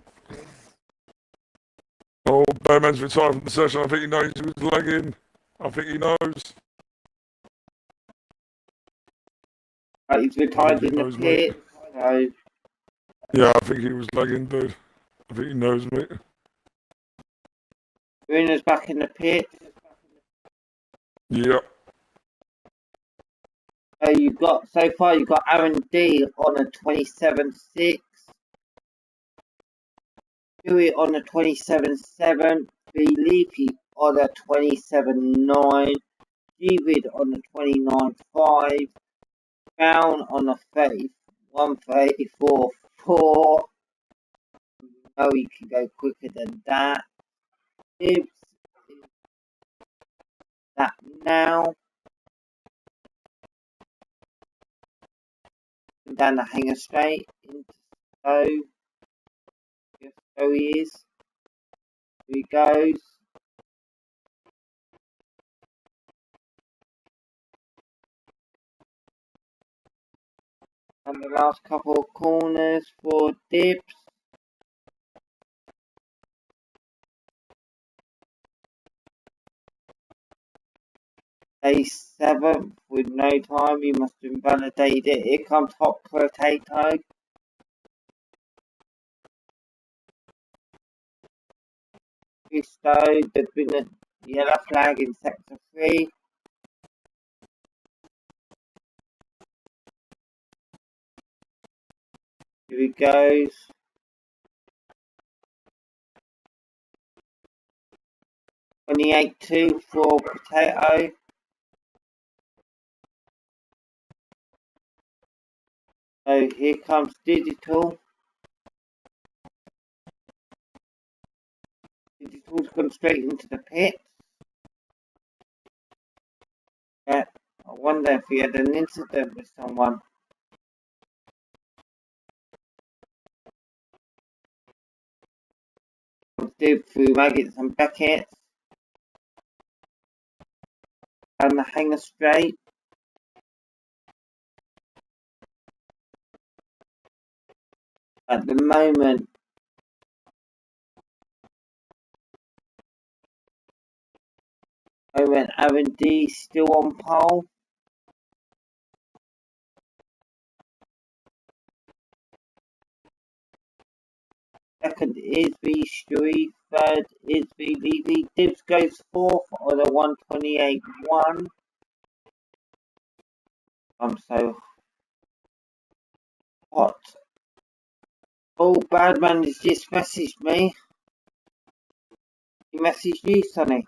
Oh, Batman's retired from the session. I think he knows he was lagging. I think he knows. He's retired in the pit, so... Yeah, I think he was lagging, dude. I think he knows, mate. Bruno's back in the pit. Yep. So far you've got Aaron D on a 27.6. Dewey on a 27.7. B. Leafy on a 27.9, David on the 29.5, Brown on a 34.4. No, you can go quicker than that. Dibs is that now. Down the hanger straight into Stowe. Yes, so he is. Here he goes. And the last couple of corners for Dibs. A 7th with no time. You must invalidate it. Here comes Hot Potato. Stowe. There's been a yellow flag in sector 3. Here he goes. $28.2 for Potato. So here comes Digital. Digital's gone straight into the pit. Yeah, I wonder if he had an incident with someone. Dib through Maggots and Beckett. And the hanger straight. At the moment, Aaron D still on pole. Second is V Stewie. Third is V Levy. Dibs goes fourth on a 128.1. I'm so hot. Oh, Badman has just messaged me. He messaged you, Sonny.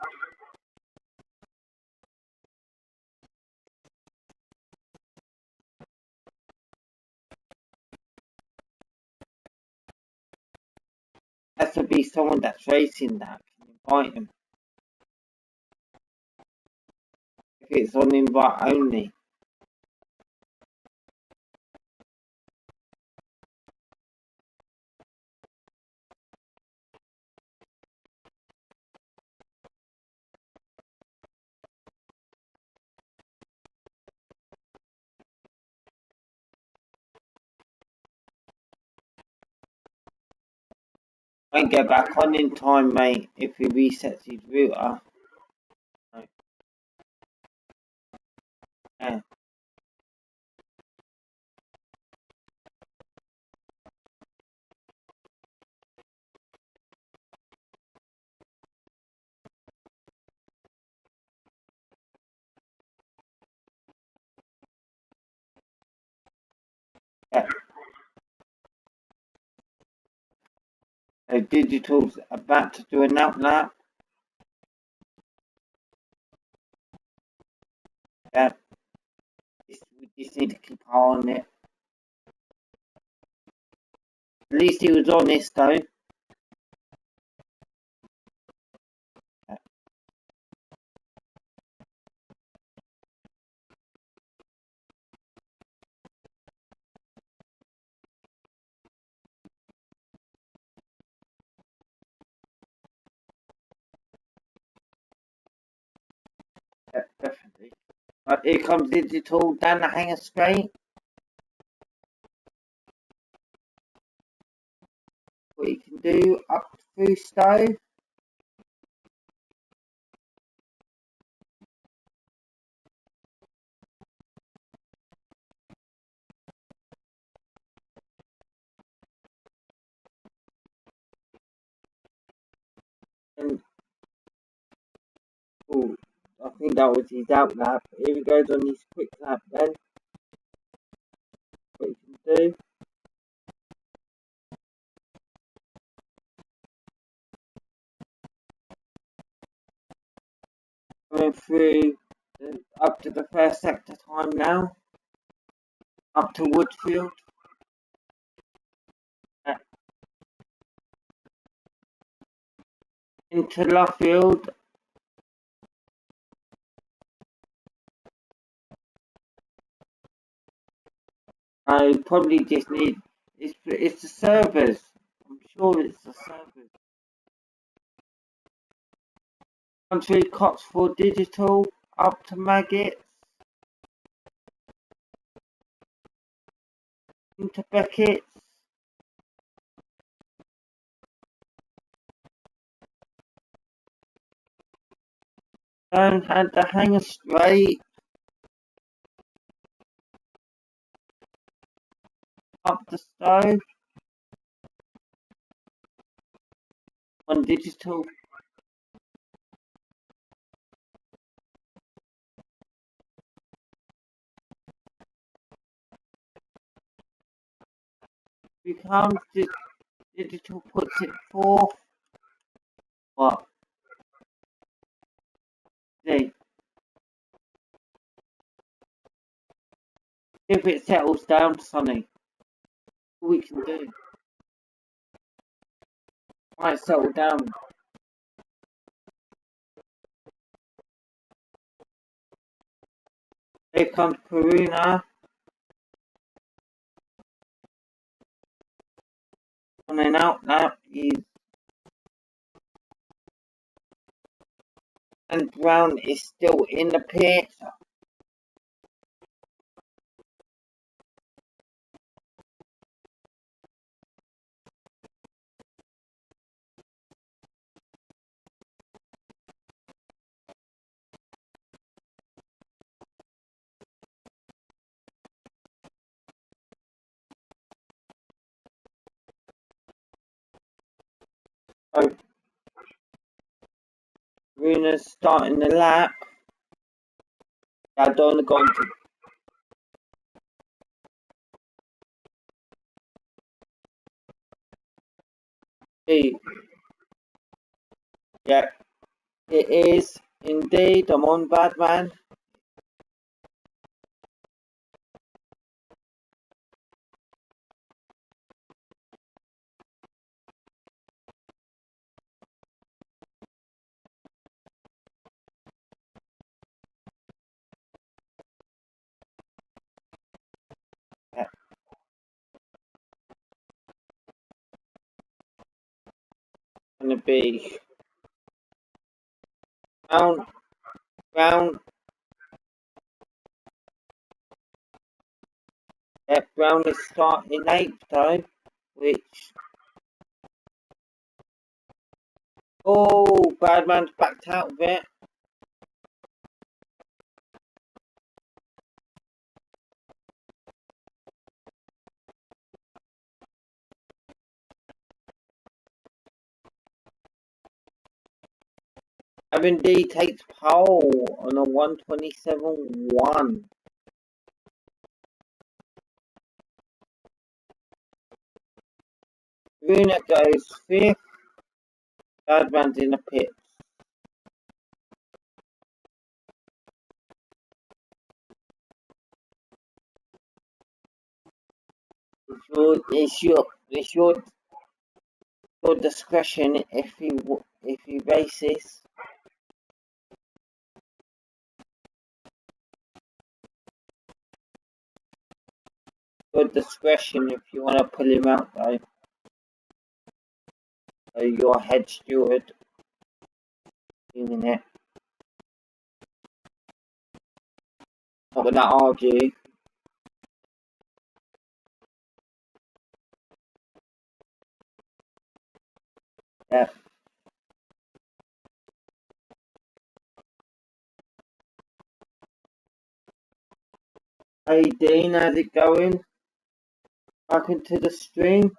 Has to be someone that's racing that. Can invite him. If it's on invite only. Won't get back on in time, mate, if he resets his router. No. Yeah. Yeah. So Digital's about to do an outlap. Yeah. We just need to keep eye on it. At least he was honest, though. Yeah, definitely. But here comes Digital down the hanger straight. What he can do up through Stowe. And oh, I think that was his outlap. Here he goes on his quick lap then. What he can do. going through up to the first sector time now, up to Woodfield. Into Luffield. I probably just need, it's the servers. I'm sure it's the servers. Country Cotswold Digital, up to Maggots. Into Beckett's. Down at the Hanger Straight. Up the Stowe. On Digital. Becomes Digital puts it forth. What? See. If it settles down, Sonny, what we can do. Might settle down. Here comes Peruna. Coming out, that is. And Brown is still in the pit. So, Runa's starting the lap. They're going to see. Yeah, it is indeed. I'm on Badman. Yeah. Gonna be Brown. Yeah, Brown is starting 8th though, which. Oh, Badman's backed out of it. MD takes pole on a 127.1. Runa goes 5th. Badman's in the pit. It's your discretion if he races. Your discretion if you want to pull him out though. So your head steward doing it. Not gonna argue. Yeah. Hey Dean, how's it going? Back into the stream.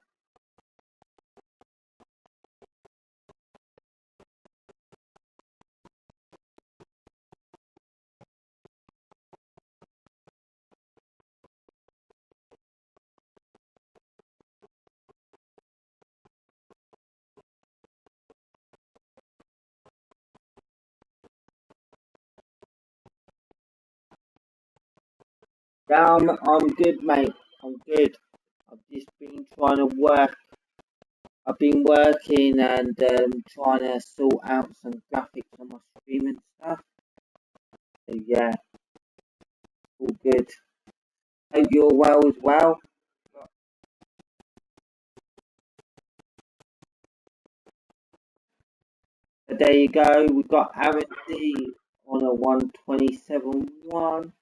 Yeah, I'm good, mate. I'm good. I've just been trying to work. I've been working and trying to sort out some graphics on my stream and stuff. So yeah, all good. Hope you're well as well. So there you go. We've got Aaron D on a 127.1,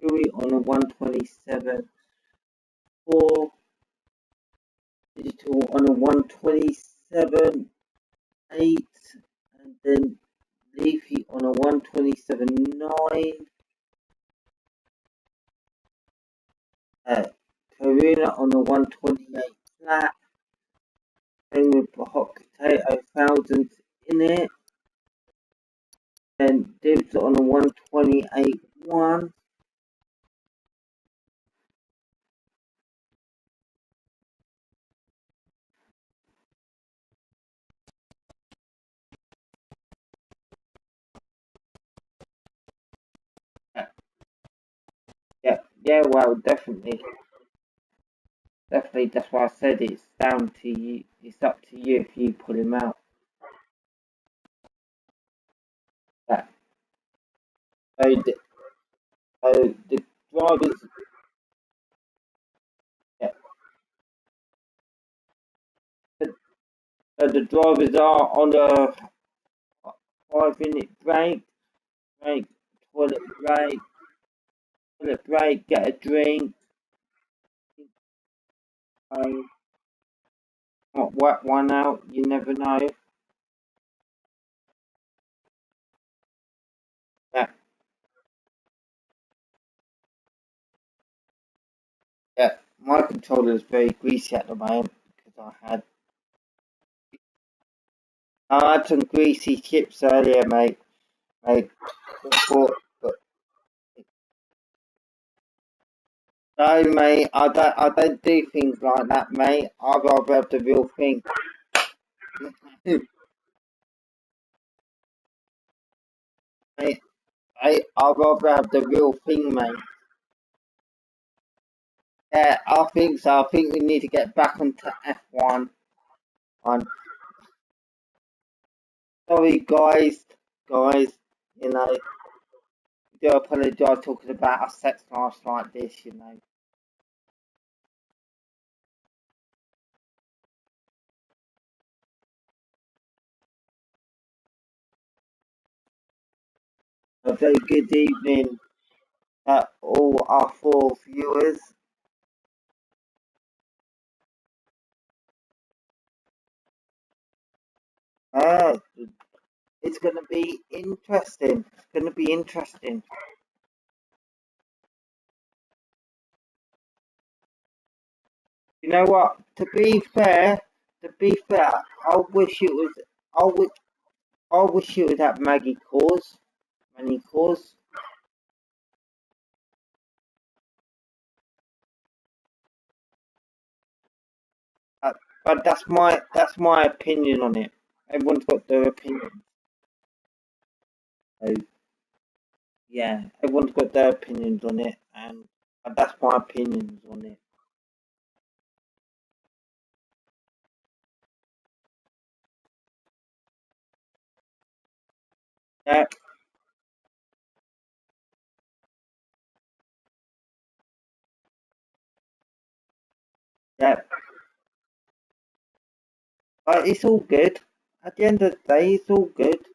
Yuri on a 127.4, Digital on a 127.8, and then Leafy on a 127.9, Karuna on a 128 flat, then with the hot potato thousands in it, then Dibs on a 128.1, yeah, well, definitely, that's why I said it's down to you, it's up to you if you pull him out. Yeah. So the drivers, yeah, so the drivers are on a 5 minute break, toilet break, get a drink, not whack one out, you never know. Yeah, yeah, my controller is very greasy at the moment because I had some greasy chips earlier, mate. Before, but no, mate, I don't do things like that, mate. I'd rather have the real thing. Mate, I'd rather have the real thing, mate. Yeah, I think so. I think we need to get back onto F1. Sorry, guys, you know, I do apologise talking about our sex lives like this, you know. A very good evening to all our 4 viewers. It's going to be interesting. It's going to be interesting. You know what? To be fair, I wish it was. I wish it was at Maggie Cause. But that's my opinion on it. Everyone's got their opinion. So, yeah, everyone's got their opinions on it, and that's my opinions on it. Yeah. Yeah. But it's all good. At the end of the day, it's all good.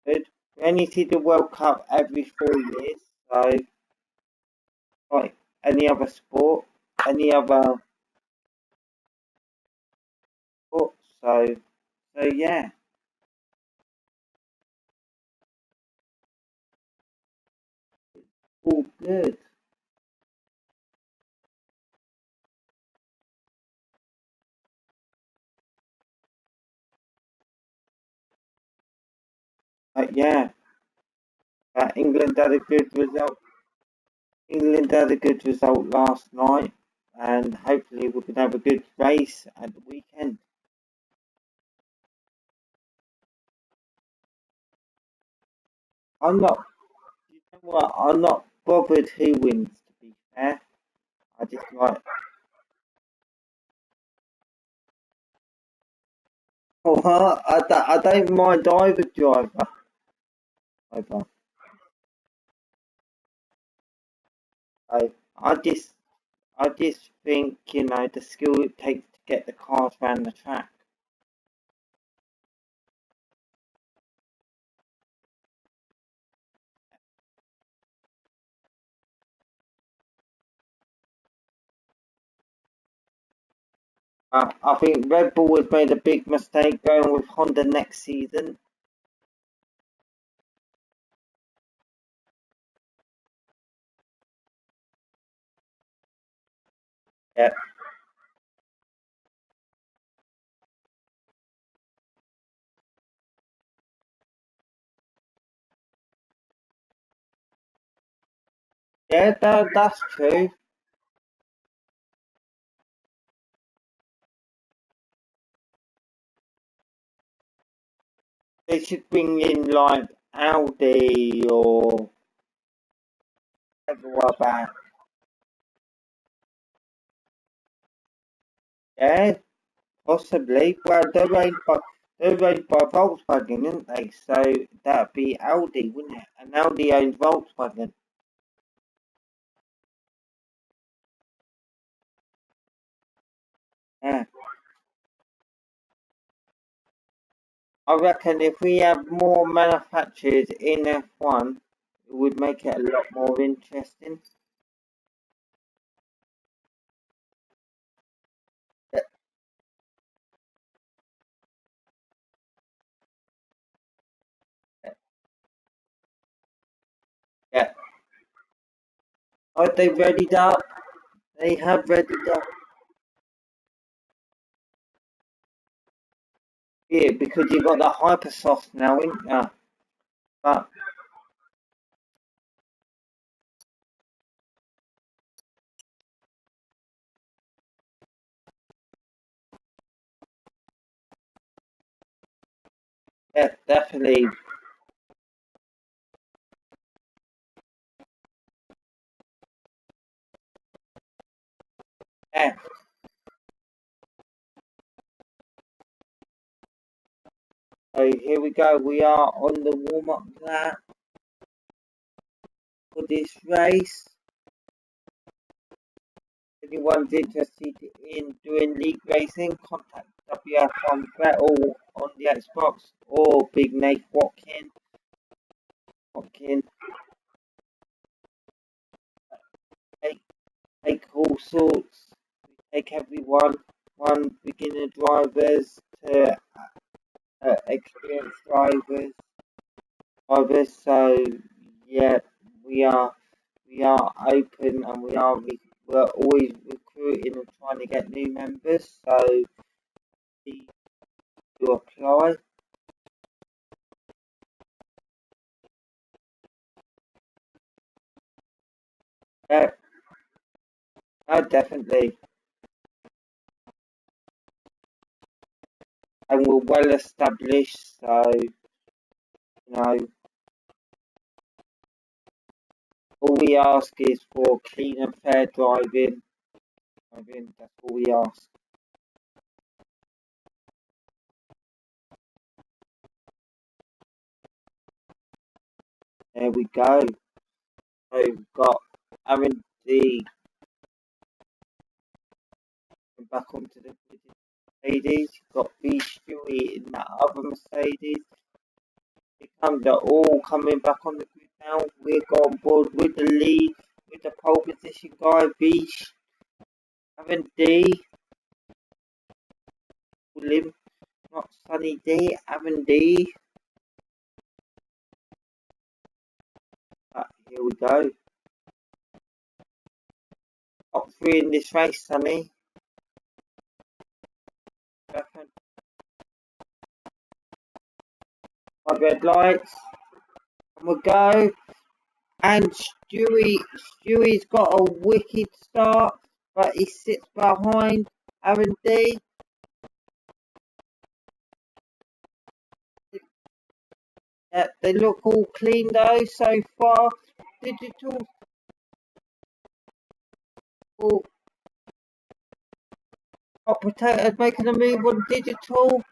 Good. We only see the World Cup every 4 years, so like any other sport, any other sport. So yeah, all good. Yeah, England had a good result. England had a good result last night, and hopefully we can have a good race at the weekend. I'm not. You know what? I'm not bothered who wins. To Yeah, I just like. What? I don't mind either driver. Either. I just think, you know, the skill it takes to get the cars around the track. I think Red Bull has made a big mistake going with Honda next season. Yeah. Yeah, that's true. They should bring in like Audi or whatever back. Yeah, possibly. Well, they're owned by Volkswagen, aren't they? So that'd be Audi, wouldn't it? And Audi owns Volkswagen. Yeah. I reckon if we have more manufacturers in F1, it would make it a lot more interesting. Yeah. Are they readied up? They have readied up. Yeah, because you've got the Hypersoft now, ain't you? But yeah, definitely. Yeah. So here we go. We are on the warm-up lap for this race. If anyone's interested in doing league racing, contact WF1 Battle on the Xbox or Big Nate Watkins. Take all sorts. Take everyone, one beginner drivers to experienced drivers. So yeah, we are open and we're always recruiting and trying to get new members. So please do apply. Yeah, definitely. And we're well established, so you know all we ask is for clean and fair driving. That's all we ask. There we go. So we've got Aaron D back onto the Mercedes. You've got B Stewie in that other Mercedes. They're all coming back on the grid now. We're on board with the lead, with the pole position guy, Beach, Aaron D, William, not Sunny D, Aaron D. But here we go. Top three in this race, Sunny. My red lights. And we'll go. And Stewie's got a wicked start, but he sits behind Aaron D. Yeah, they look all clean though so far. Digital Oh, Hot Potatoes making a move on digital.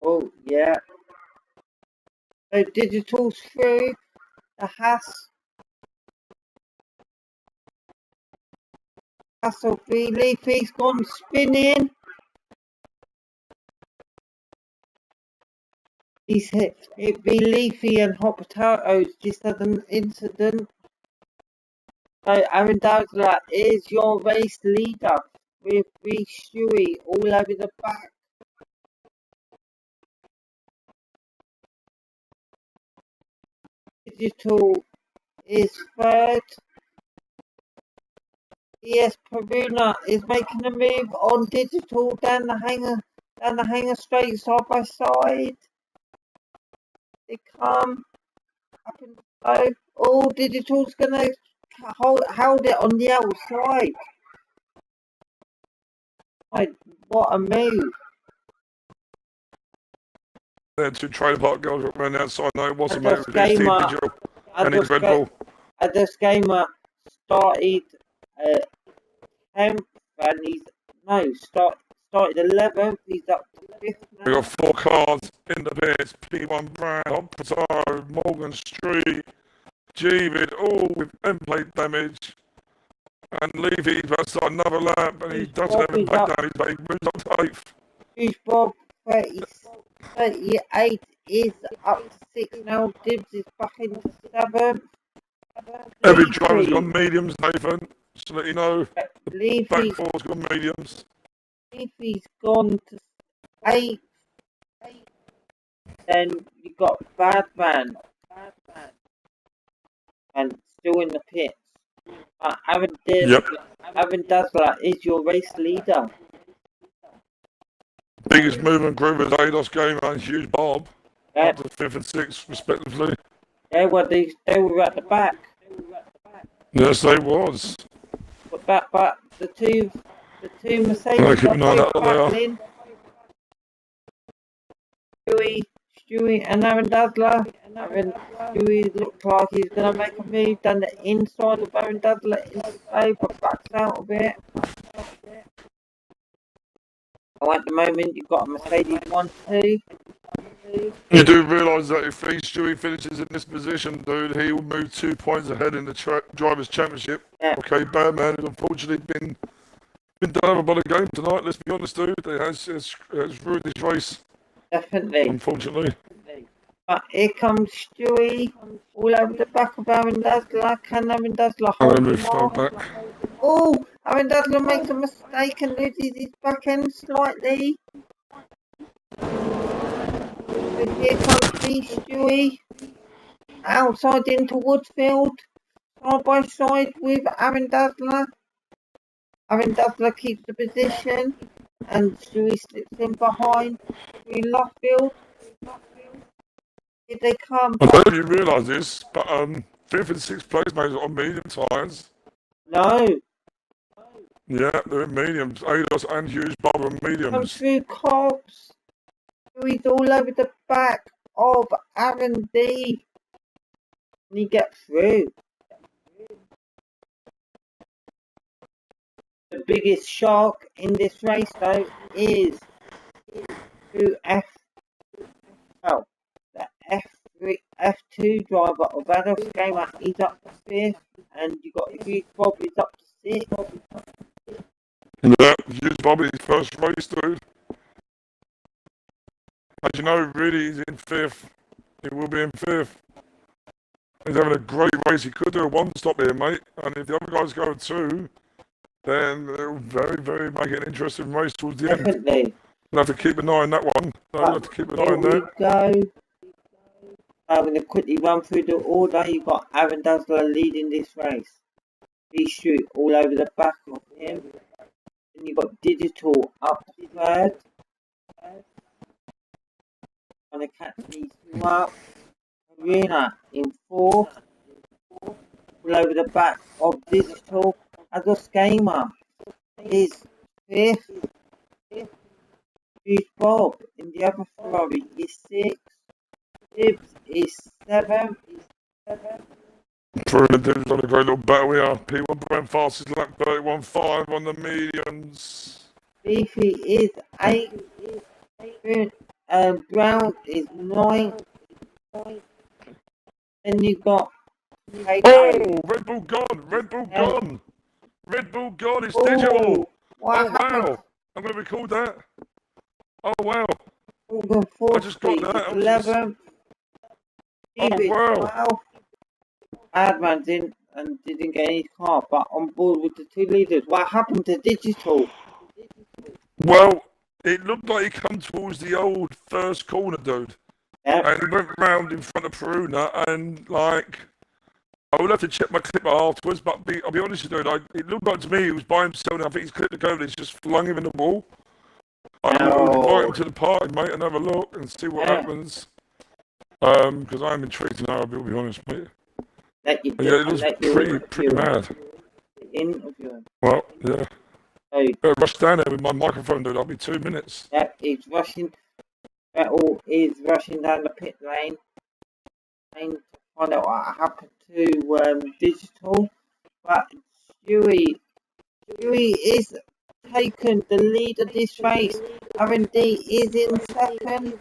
Oh, yeah. So digital's through. The Hassle free Leafy's gone spinning. He's hit it be Leafy and Hot Potatoes just had an incident. So Aaron Dowdler is your race leader with Reece Stewie all over the back. Digital is third. ES Peruna is making a move on digital down the hanger straight side by side. They come up and slow. Oh, digital's gonna hold it on the outside. What a move. There, two trailer park girls ran outside. No, it wasn't, mate. It was Gamer, Vigil and his Red Bull. This gamer started 10th and started 11th. He's up to 5th now. We got 4 cars in the pits. P1 Brand, Hot Potato, Morgan Street, G-Vid, all with end plate damage. And Levy about to start another lap, and he doesn't have a back down, but he moves up to 8th. Hughes Bob 38 is up to 6 now. Dibs is back into 7th. Every driver's got mediums, Nathan, just to let you know. The back 4's got mediums. Leafy's gone to 8th. Then you got Badman and still in the pits. Aaron Dazzler is your race leader. Biggest movement group is ADOS Gamer and Hughes Bob. Yep. Up to 5th and 6th, respectively. Yeah, well, they were at the back. Yes, they was. But the two Mercedes are both battling. Stewie and Aaron Dazzler. Stewie looks like he's going to make a move down the inside of Aaron Dazzler into play, but backs out a bit. Oh, at the moment, you've got a Mercedes 1-2. You do realise that if Stewie finishes in this position, dude, he will move 2 points ahead in the Drivers' Championship. Yeah. Okay, Badman has unfortunately been done over by the game tonight, let's be honest, dude. It has ruined his race. Definitely. Unfortunately. But here comes Stewie all over the back of Aaron Dazzler. Can Aaron Dazzler hold him off? Oh, Aaron Dazzler makes a mistake and loses his back end slightly. But here comes Stewie outside into Woodfield, side by side with Aaron Dazzler. Aaron Dazzler keeps the position and Stewie slips in behind in Loftfield. Here they come. I don't know if you realise this, but 5th and 6th place mates on medium tyres. No. Yeah, they're in mediums. ADOS and Hughes Bob are mediums. Comes through Cobbs. Stewie's all over the back of Aaron D. And he gets through. The biggest shark in this race though is the F2 driver of ADOS Gamer. He's up to 5th, and you got Hughes Bob is up to 6th. Yeah, Hughes Bob is his first race, dude. As you know, really, he's in 5th. He will be in 5th. He's having a great race. He could do a 1-stop here, mate. And if the other guys go 2, then it'll very, very make it an interesting race towards the end. Definitely. We'll have to keep an eye on that one. We'll have to keep an eye on that. Here we go. I'm going to quickly run through the order. You've got Aaron Dazzler leading this race. Street all over the back of him. Then you've got Digital up to 3rd. Trying to catch these two up. Arena in 4th. All over the back of Digital. ADOS Gamer is 5th. Hughes Bob in the other Ferrari is 6th. Dibs is 7th. Bruno Dude's on a great little battle here. P1 brand fastest lap 31.5 on the mediums. Beefy is 8. Brown is 9. Then you got Oh, Red Bull gone. Red Bull gone. Red Bull gone. It's digital. What Oh, happened? wow. I'm going to record that. Oh, wow. Morgan I just got Force that. 11. Oh, wow. 12. Adman didn't get any car, but on board with the 2 leaders. What happened to digital? Well, it looked like he come towards the old first corner, dude. Yep. And he went round in front of Peruna, and like, I will have to check my clip afterwards, but I'll be honest with you, dude, it looked like to me he was by himself, and I think he's clipped the go, and he's just flung him in the wall. I will invite him to the party, mate, and have a look and see what happens. Because I'm intrigued to know, I'll be honest, mate. It looks pretty mad. Well, yeah. Rush down there with my microphone, dude. I'll be 2 minutes. Yep, he's rushing. Vettel is rushing down the pit lane to find out what happened to digital. But Stewie is taken the lead of this race. R&D is in second.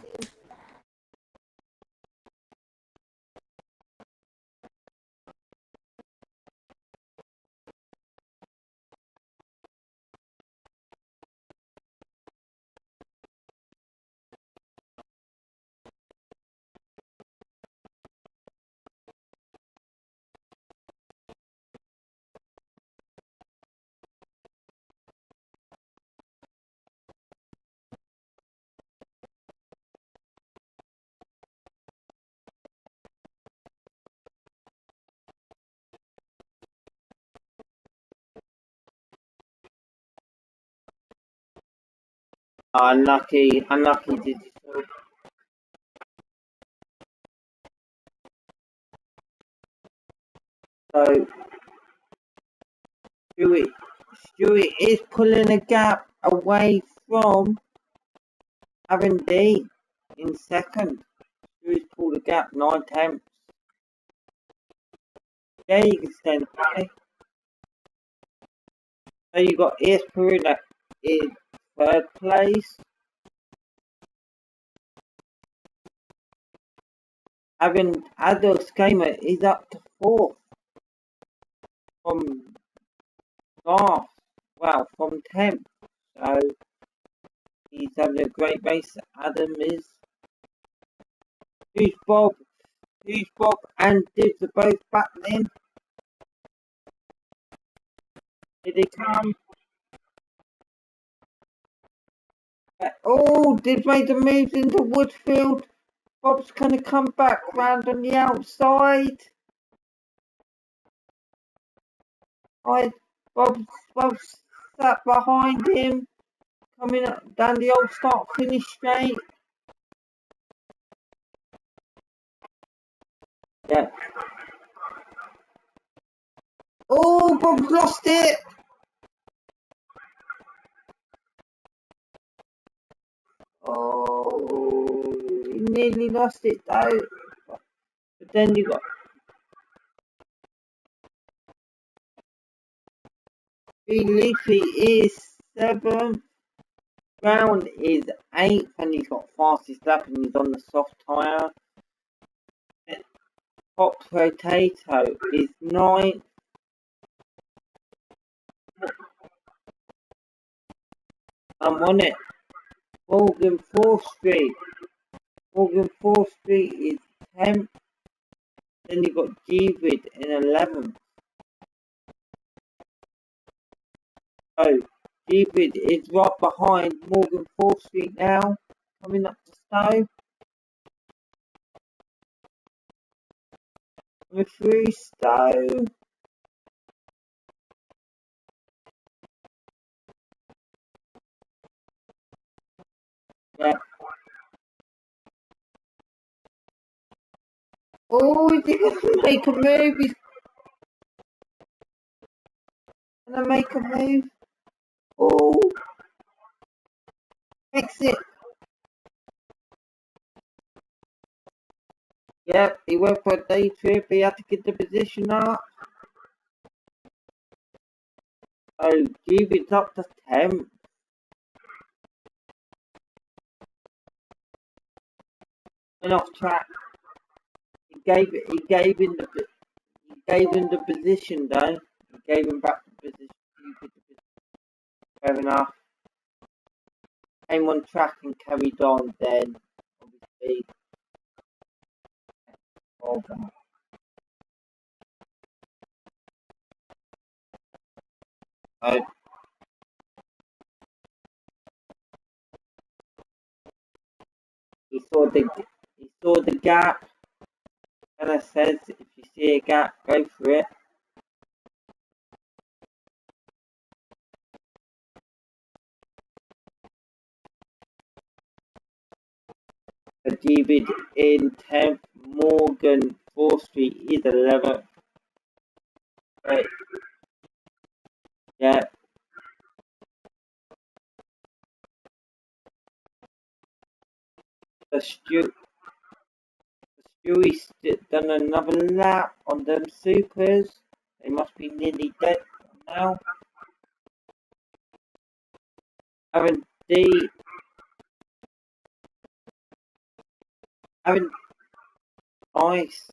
Unlucky digital. So Stewie is pulling a gap away from R&D in second. Stewie's pulled a gap 9/10. There you can stand the party. So you got ES Peruna in third place. Having Adolf Gamer is up to fourth from last, from 10th. So he's having a great race. Adam is. Who's Bob and Dibs are both battling. Here they come. Dibs made the move into Woodfield. Bob's gonna come back round on the outside. Bob's sat behind him, coming up down the old start finish straight. Yeah. Oh, Bob's lost it. Oh, he nearly lost it though. But then you got Leafy is 7th. Brown is 8th, and he's got fastest lap, and he's on the soft tyre. Hot Potato is 9th. I'm on it. Morgan 4th Street is 10th. Then you got Gvid in 11th. Oh, Gvid is right behind Morgan 4th Street now, coming up to Stowe. Coming through Stowe. Yeah. Oh, is he going to make a move? He's going to make a move. Oh, exit. Yep, he went for a day trip. He had to get the position up. Oh, Juby's up to 10th. Went off track. He gave him the position though. He gave him back the position. Fair enough. Came on track and carried on then. Obviously. Over. Oh. He saw the gap. And I said, if you see a gap, go for it. David in 10th, Morgan 4th Street is 11th. Right. Yeah. The Stewie's done another lap on them supers. They must be nearly dead now. Aaron D. Nice.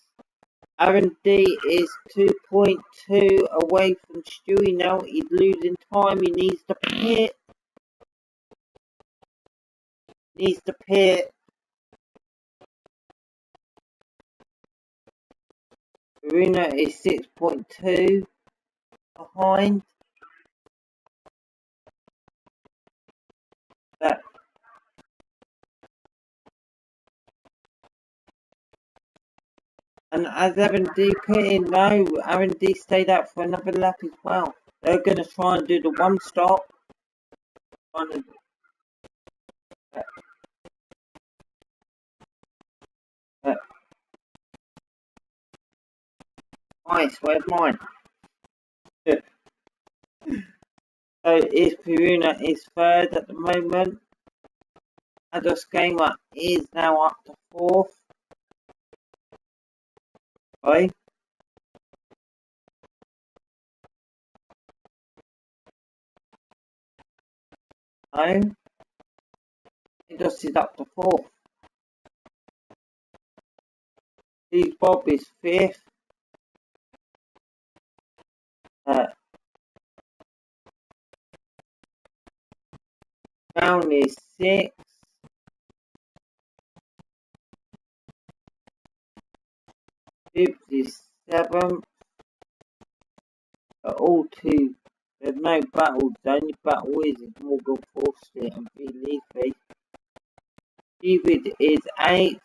Aaron D is 2.2 away from Stewie now. He's losing time. He needs to pit. Verona is 6.2 behind. That. And as Aaron D put in, no, Aaron D stayed out for another lap as well. They're going to try and do the one stop. Nice, where's mine? So is Peruna is third at the moment. Ados Gamer is now up to 4th. Right? No. Ados is up to 4th. Steve Bob is 5th. Brown is 6th. Gibbs is 7th. All two. There's no battle. The only battle is Morgan Forster and B. Leafy. David is 8th.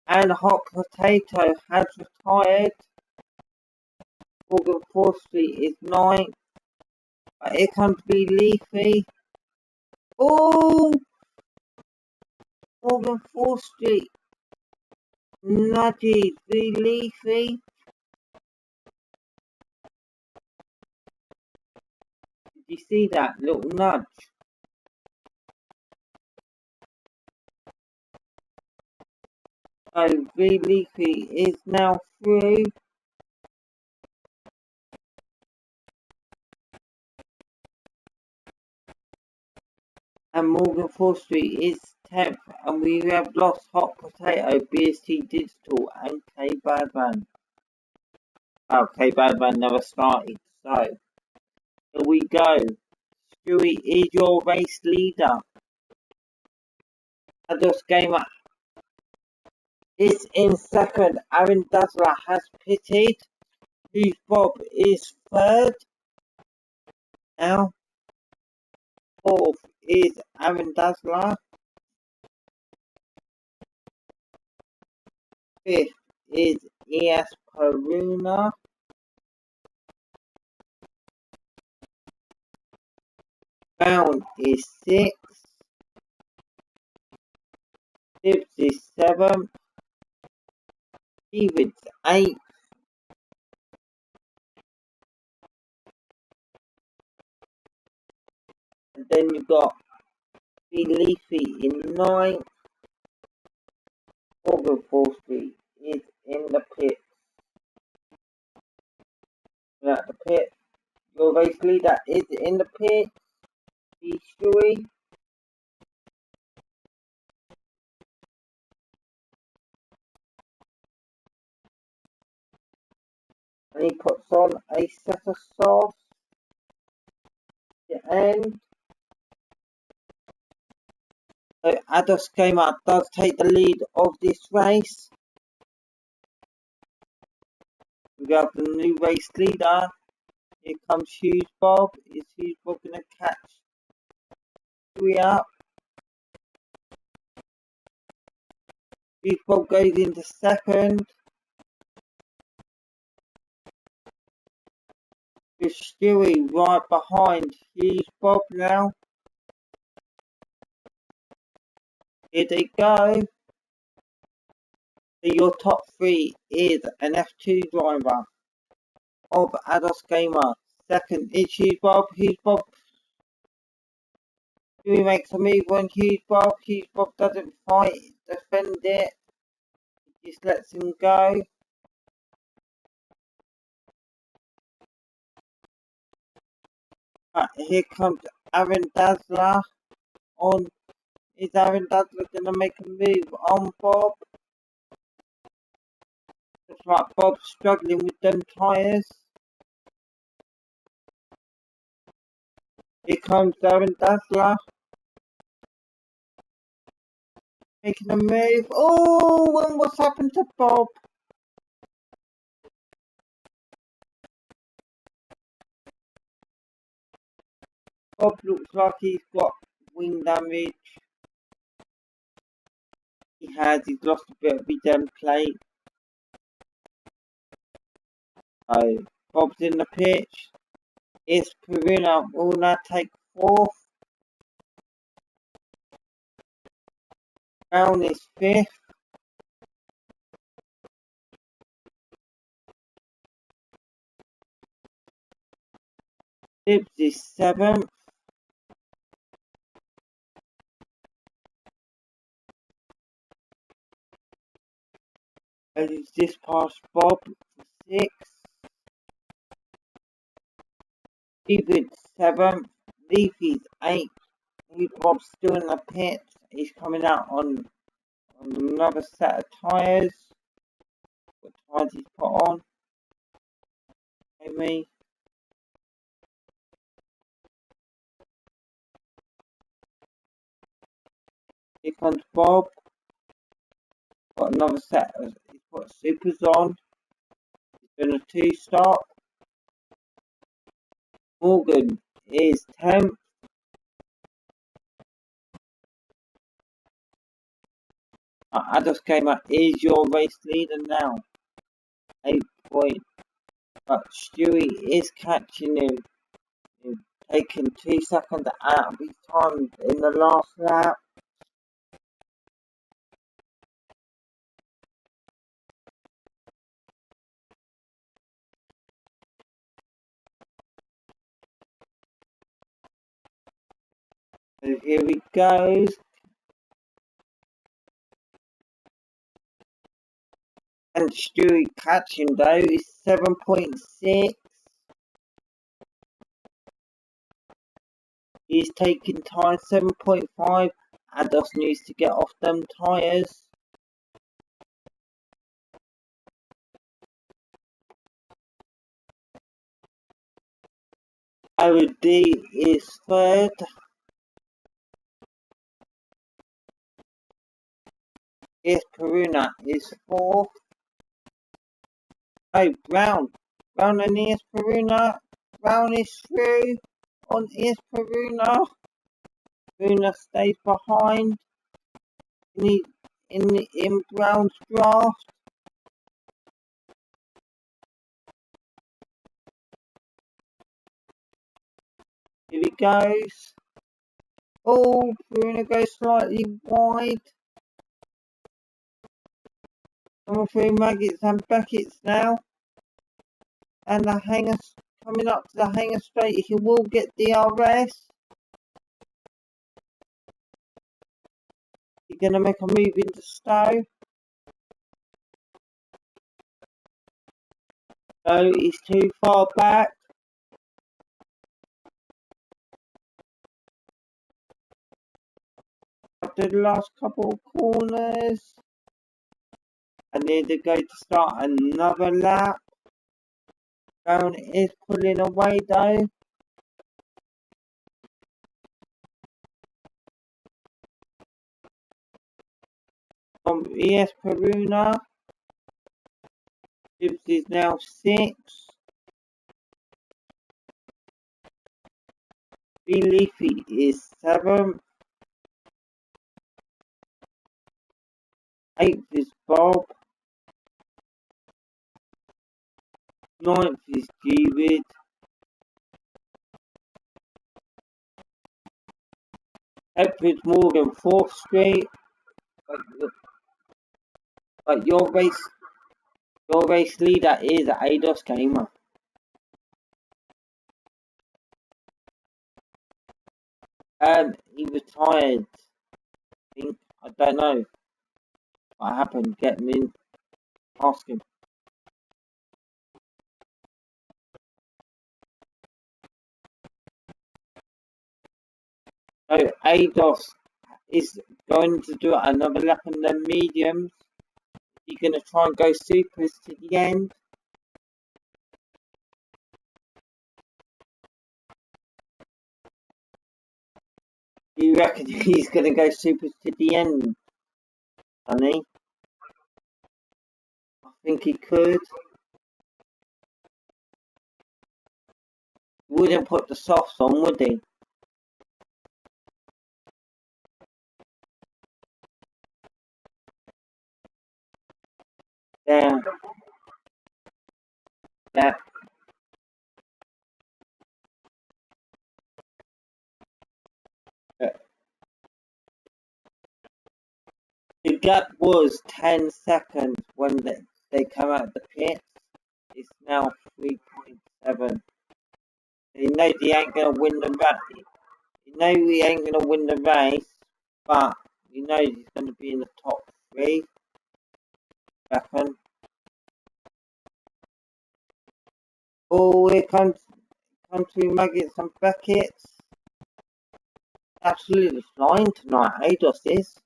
And Hot Potato has retired. Morgan Forster is 9th. But here comes B. Leafy. Oh! Morgan Forster nudges B. Leafy. Did you see that little nudge? So B. Leafy is now through. And Morgan Forster is 10th, and we have lost Hot Potato, BST Digital, and K Badman. Oh, K Badman never started, so here we go. Stewie is your race leader. Ados Gamer is in second. Aaron Dazzler has pitted. Steve Bob is third. Now, 4th is Aaron Dazzler. 5th is ES Peruna. Brown is 6th. Gibbs is 7th. David's 8th. And then you've got B. Leafy in 9th. Morgan Forster is in the pit. At the pit. Your race leader is in the pit. He's Stewie. And he puts on a set of softs. And so Ados Gamer does take the lead of this race. We have the new race leader. Here comes Yyyybaby. Is Yyyybaby going to catch Stewie up? Yyyybaby goes into second. With Stewie right behind Yyyybaby now. Here they go. So your top three is an F2 driver of Ados Gamer. Second is Yyyybaby. Stewie makes a move on Yyyybaby. Yyyybaby doesn't fight, defend it. He just lets him go. Here comes Aaron Dazzler on. Is Aaron Dazzler going to make a move on Bob? Looks like Bob's struggling with them tyres. Here comes Aaron Dazzler. Making a move. Oh, and what's happened to Bob? Bob looks like he's got wing damage. He's lost a bit of his end plate. So, Bob's in the pitch. It's Peruna will now take fourth. Brown is fifth. Tibbs is seventh. And he's just past Bob for sixth. David's seventh. Leafy's eighth. Bob's still in the pit. He's coming out on another set of tyres. What tyres he's put on? Amy. Here comes Bob. Got another set of, he's put supers on. He's doing a 2-stop. Morgan is 10th. Ados Gamer is your race leader now. 8 points. But Stewie is catching him. He's taking 2 seconds out of his time in the last lap. So here he goes. And Stewie catching though is 7.6. He's taking tyres 7.5. Ados needs to get off them tyres. OD is third. Peruna is fourth. Oh, Brown and Peruna. Brown is through on Peruna. Peruna stays behind in Brown's draft. Here he goes. Oh, Peruna goes slightly wide. Coming through Maggots and Beckett's now. And the hanger coming up to the hanger straight. He will get DRS. He's going to make a move into Stowe. So he's too far back. After the last couple of corners. I need to go to start another lap. Brown is pulling away though. From ES Peruna. Gibbs is now 6. B Leafy is 7. 8th is Bob. 9th is David. 10th is Morgan 4th Street. But your race leader is Ados Gamer. He retired. I think. I don't know what happened. Get him in. Ask him. So Ados is going to do another lap on the mediums. He's going to try and go supers to the end. You reckon he's going to go supers to the end, honey? I think he could. Wouldn't put the softs on, would he? Yeah. Yeah. The gap was 10 seconds when they come out of the pits. It's now 3.7. You know he ain't gonna win the race. You know he ain't gonna win the race, but you know he's gonna be in the top 3. Reckon. Oh, here comes Country Maggots and Beckets. Absolutely flying tonight, Ados is.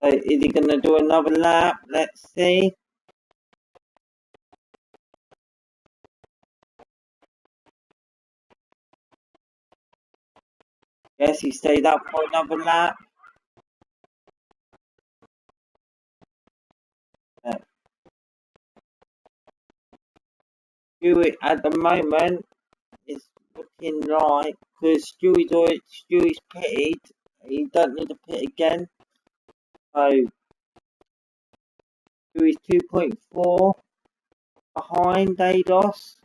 So is he going to do another lap? Let's see. Yes, he stayed up for another lap. Stewie at the moment is looking like, because Stewie's pitted, he doesn't need to pit again. So Stewie's 2.4 behind Ados.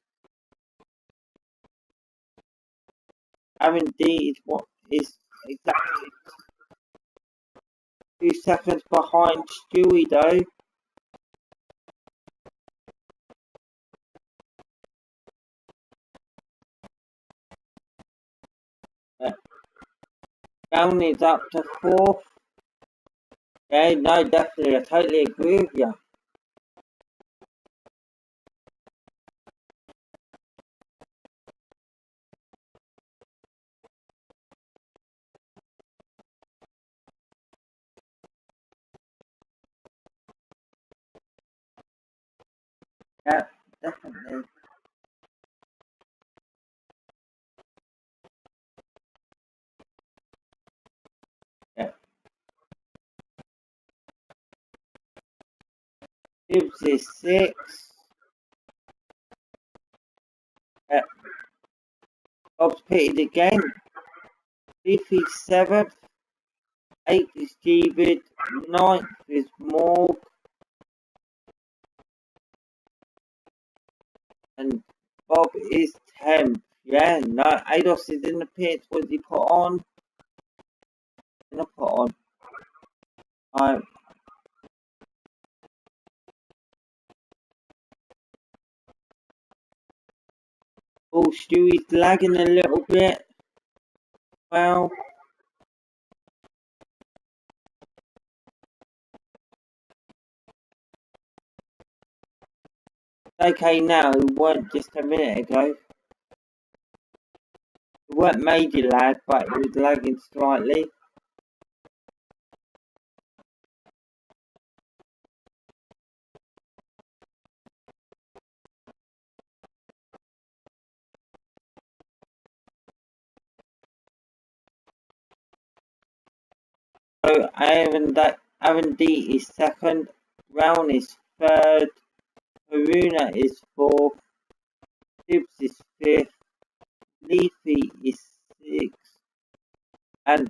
Aaron D is what is exactly 2 seconds behind Stewie though. Brown is up to 4th. Yeah, no, definitely, I totally agree with you. Yeah, definitely. Yeah. Gibbs is 6. Yeah. Bob's pitted again. Leafy's 7th. 8th is David. 9th is Morg. And Bob is 10th. Yeah, no, Ados is in the pits. What did he put on? Gonna put on. Oh, Stewie's lagging a little bit. Well, Okay, now it weren't just a minute ago. It weren't major lag, but it was lagging slightly. So Aaron D is second, Brown is third, Haruna is fourth, Tibbs is fifth, Leafy is sixth, and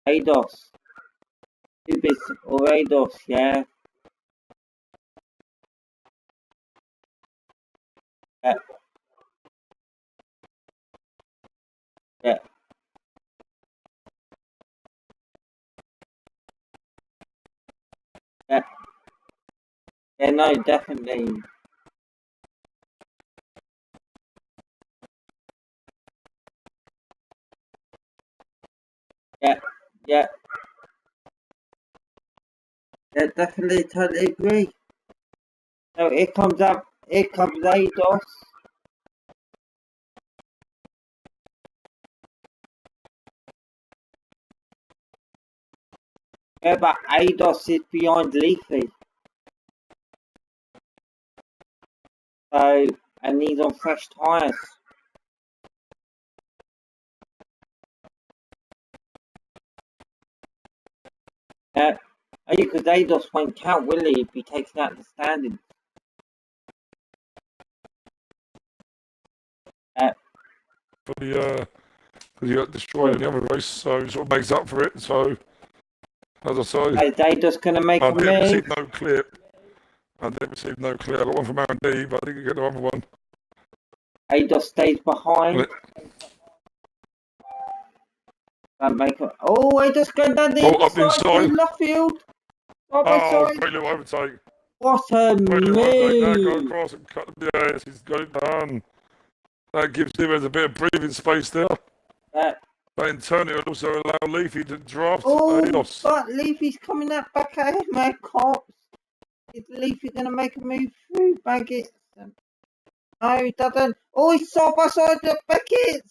Ados. Tibbs or Ados, yeah. Yeah, yeah, yeah. Yeah, no, definitely. Yeah, yeah, yeah, definitely, totally agree. So here comes Ados. Yeah, but Ados is behind Leafy. So, and he's on fresh tyres. Yeah, because Ados won't count, will he, if he takes out the standing? For the because he got destroyed in the other race, so it sort of makes up for it. So, as I say, Is Ados going to make a I didn't move? receive no clip. I got one from Aaron D, but I didn't get the other one. Ados stays behind. Don't make it. Oh, Ados going down the Up inside inside. to left field. Side by Oh, side. great little overtake. What a Great little overtake. Now go move! across and cut the yes, he's got it done. That gives Diaz a bit of breathing space there. Yeah. But in turn, it would also allow Leafy to draft Oh, Ados. but Leafy's coming out back at him, man. Cops. Is Leafy going to make a move through Baggett? No, he doesn't. Oh, he's side by side to Beckett.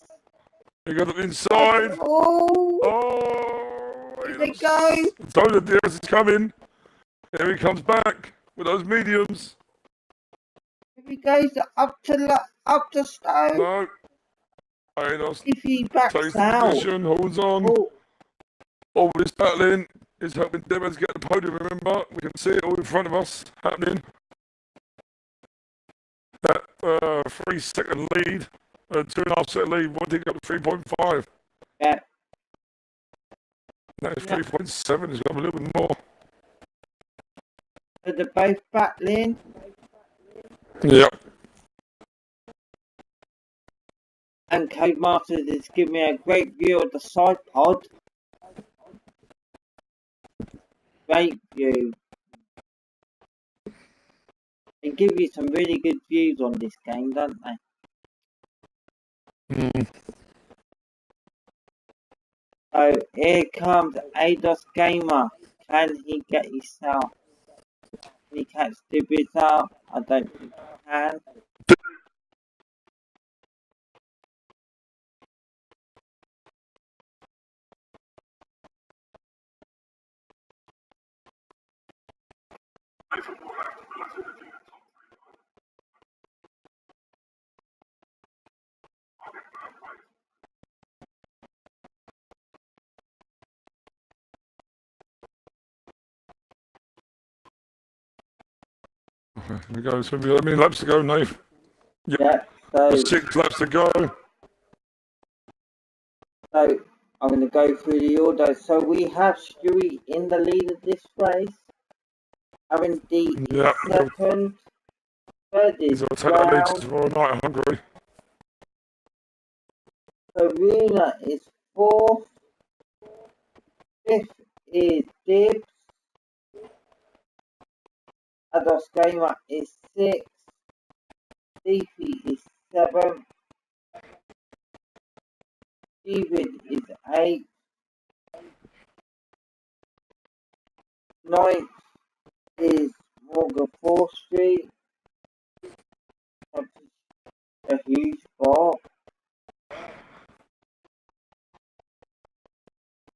He got it inside. Oh, Oh, here they go. Told you Diaz is coming. Here he comes back with those mediums. Here he goes up to Stowe. No. Ados If he backs takes the out. position, holds on. Oh, All this battling is helping Diaz get the podium, remember? We can see it all in front of us happening. That 3 second lead, 2.5 second lead, one thing up to 3.5. yeah. That is 3.7, he's got a little bit more. So they're both battling. Yep. And Codemasters is giving me a great view of the side pod. Great view. They give you some really good views on this game, don't they? Mm. So here comes Ados Gamer. Can he get himself? Can he catch Dibbies up? I don't think he can. Here we go. So how many laps to go, Nave? Yep. Yeah, so 6 laps to go. I'm going to go through the order. So we have Stewie in the lead of this race. Aaron D is second. Third is He's going to take that lead Brown. tomorrow night, hungry. Haruna is fourth. Fifth is Dibbs. Ados Gamer is sixth. Leafy is seventh. David is eighth. Ninth is Morgan 4th Street. That's a huge spot.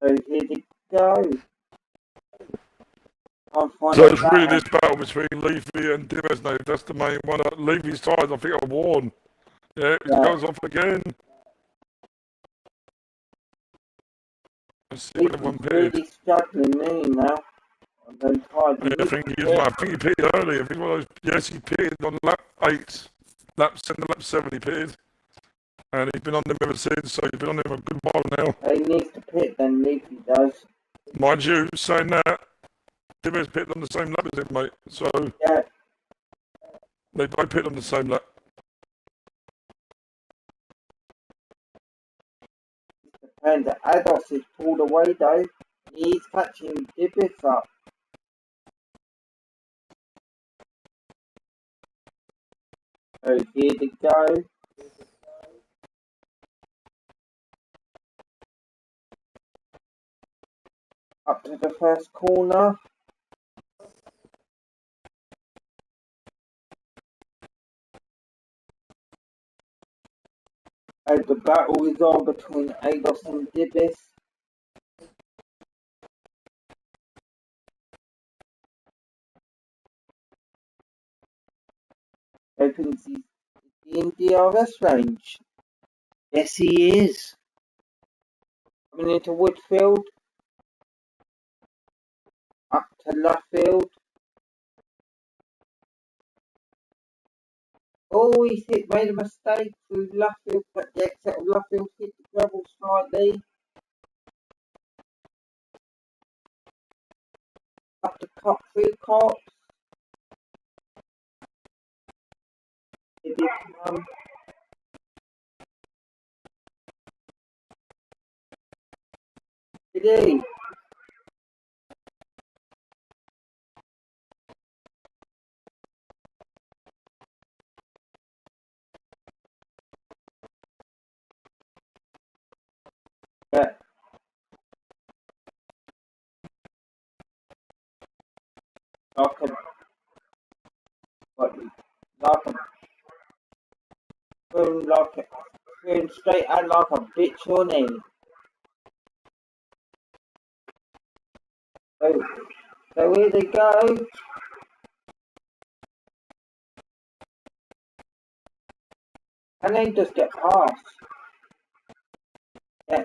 So here they go. I'll find So a it's really battle. this battle between Leafy and Dibbers now. That's the main one. Leafy's side, I think, are worn. Yeah, it Yeah. goes off again. Let's see what everyone pitted. Really struggling me now. I'm going tired. Yeah, I think he is, mate. I think he pitted early. I think one of those, yes, he pitted on lap 8. Lap 7 he pitted. And he's been on them ever since, so he's been on them a good while now. He needs to pit then, Leafy does. Mind you, saying that, Dibbers pitted on the same lap as him, mate. So, Yeah. they both pitted on the same lap. And Ados is pulled away though. He's catching Dibbits up. So here they go. Up to the first corner. And the battle is on between Ados and Dibbis. He thinks he's in DRS range. Yes, he is. Coming into Woodfield. Up to Luffield. Oh, he's made a mistake through Luffield, but the exit of Luffield hit the gravel slightly. Up to Cop through Cops. Did he come? Did he? Yeah. Like a, going straight out like a bitch on him. So here they go. And they just get past. Yeah.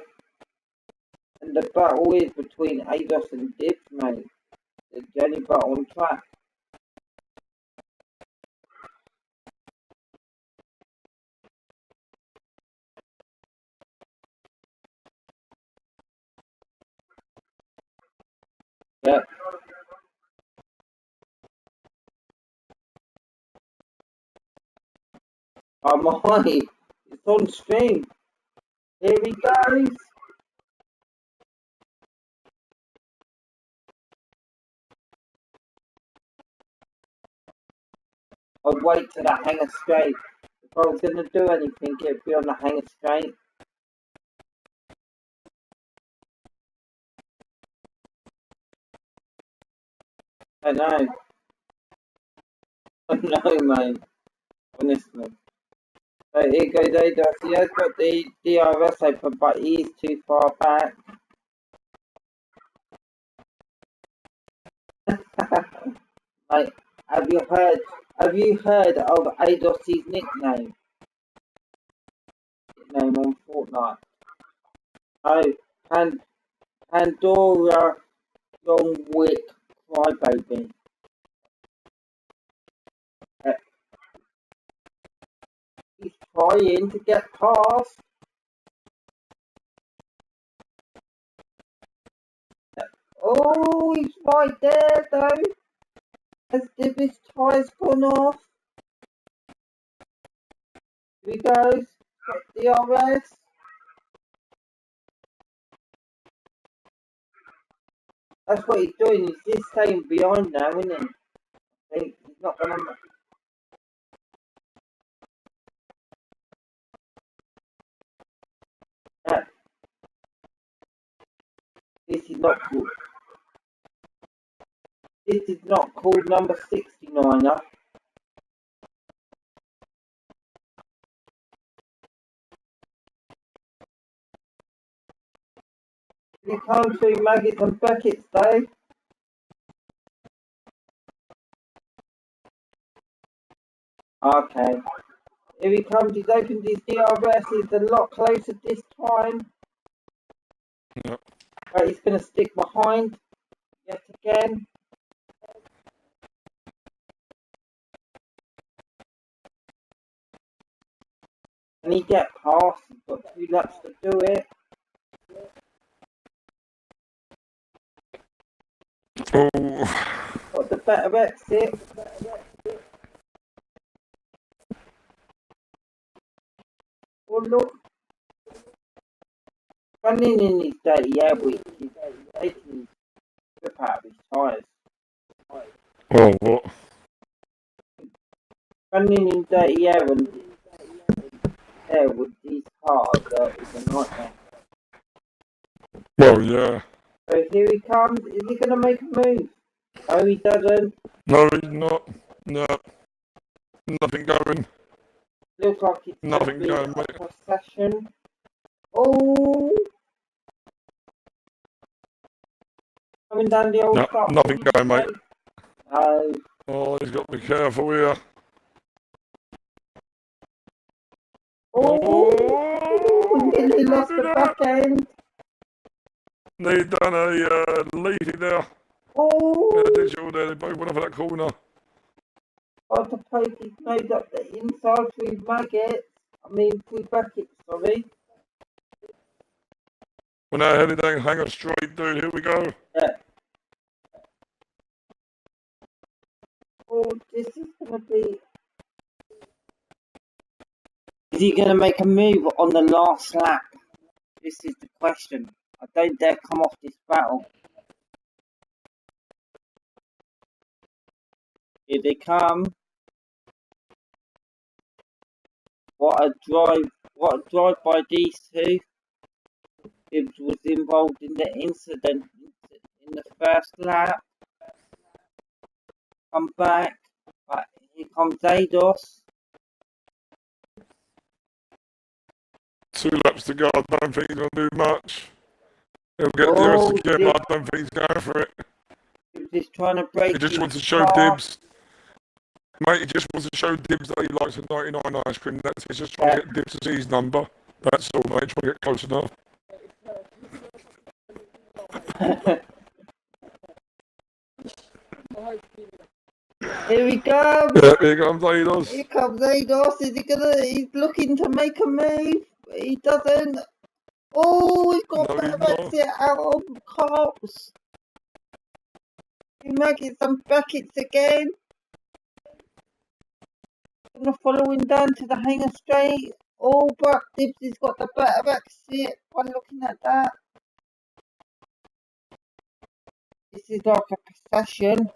And the battle is between Ados and Dibs, mate. It's the only battle on track. Yeah. Oh my, it's on stream. Here he goes. I'd wait till that hanger straight. If I was going to do anything, it'd be on the hanger straight. I know. I know, mate. Honestly. So here goes Ados. He has got the DRS open, but he's too far back. Mate, have you heard of Ados's nickname? Nickname on Fortnite. Oh, Pandora John Wick Crybaby. He's trying to get past. Oh, he's right there though. As if his tyre's gone off. Here he goes. Got DRS. That's what he's doing. He's just staying behind now, isn't he? He's not gonna. Yeah. This is not good. This is not called number 69er. You come through Maggots and Buckets though. Okay. Here he comes, he's opened his DRS, he's a lot closer this time. Yep. But he's going to stick behind yet again. And he get past, he's got 2 laps to do it. Oh. Got the better exit. Oh look. Running in his dirty air week, he's taking his grip out of his tyres. Oh, what? Running in dirty air and air with these cars is a nightmare. Well, yeah. So here he comes. Is he going to make a move? No, he doesn't. No, he's not. No. Nothing going. Looks like it's Nothing going, mate. a session. Oh! Coming down the old No, start. nothing going, mate. No. Oh, he's got to be careful here. Oh! Nearly lost the back end. They've done a leafy there. Oh! Digital there. They both went off at that corner. Got to poke his nose up the inside through Maggots. Through Buckets, sorry. We're now heading down Hanger Street, dude. Here we go. Yeah. Oh, this is going to be... Is he going to make a move on the last lap? This is the question. I don't dare come off this battle. Here they come. What a drive by these two. Gibbs was involved in the incident in the first lap. Come back. But here comes Ados. 2 laps to go. I don't think he's going to do much. He'll get the rest again, but I don't think he's going for it. Gibbs is trying to break. He just wants to show Dibs. Mate, he just wants to show Dibs that he likes a 99 ice cream. That's He's just trying to get Dibs to see his number. That's all, mate. Trying to get close enough. Here he comes. Yeah, here comes Ados. Here comes Ados. He's looking to make a move. He doesn't. Oh, he's got a better exit out of cops. Maggots and Buckets again. Gonna follow him down to the Hanger Straight. Oh, but Dibs has got the better exit by looking at that. This is like a procession.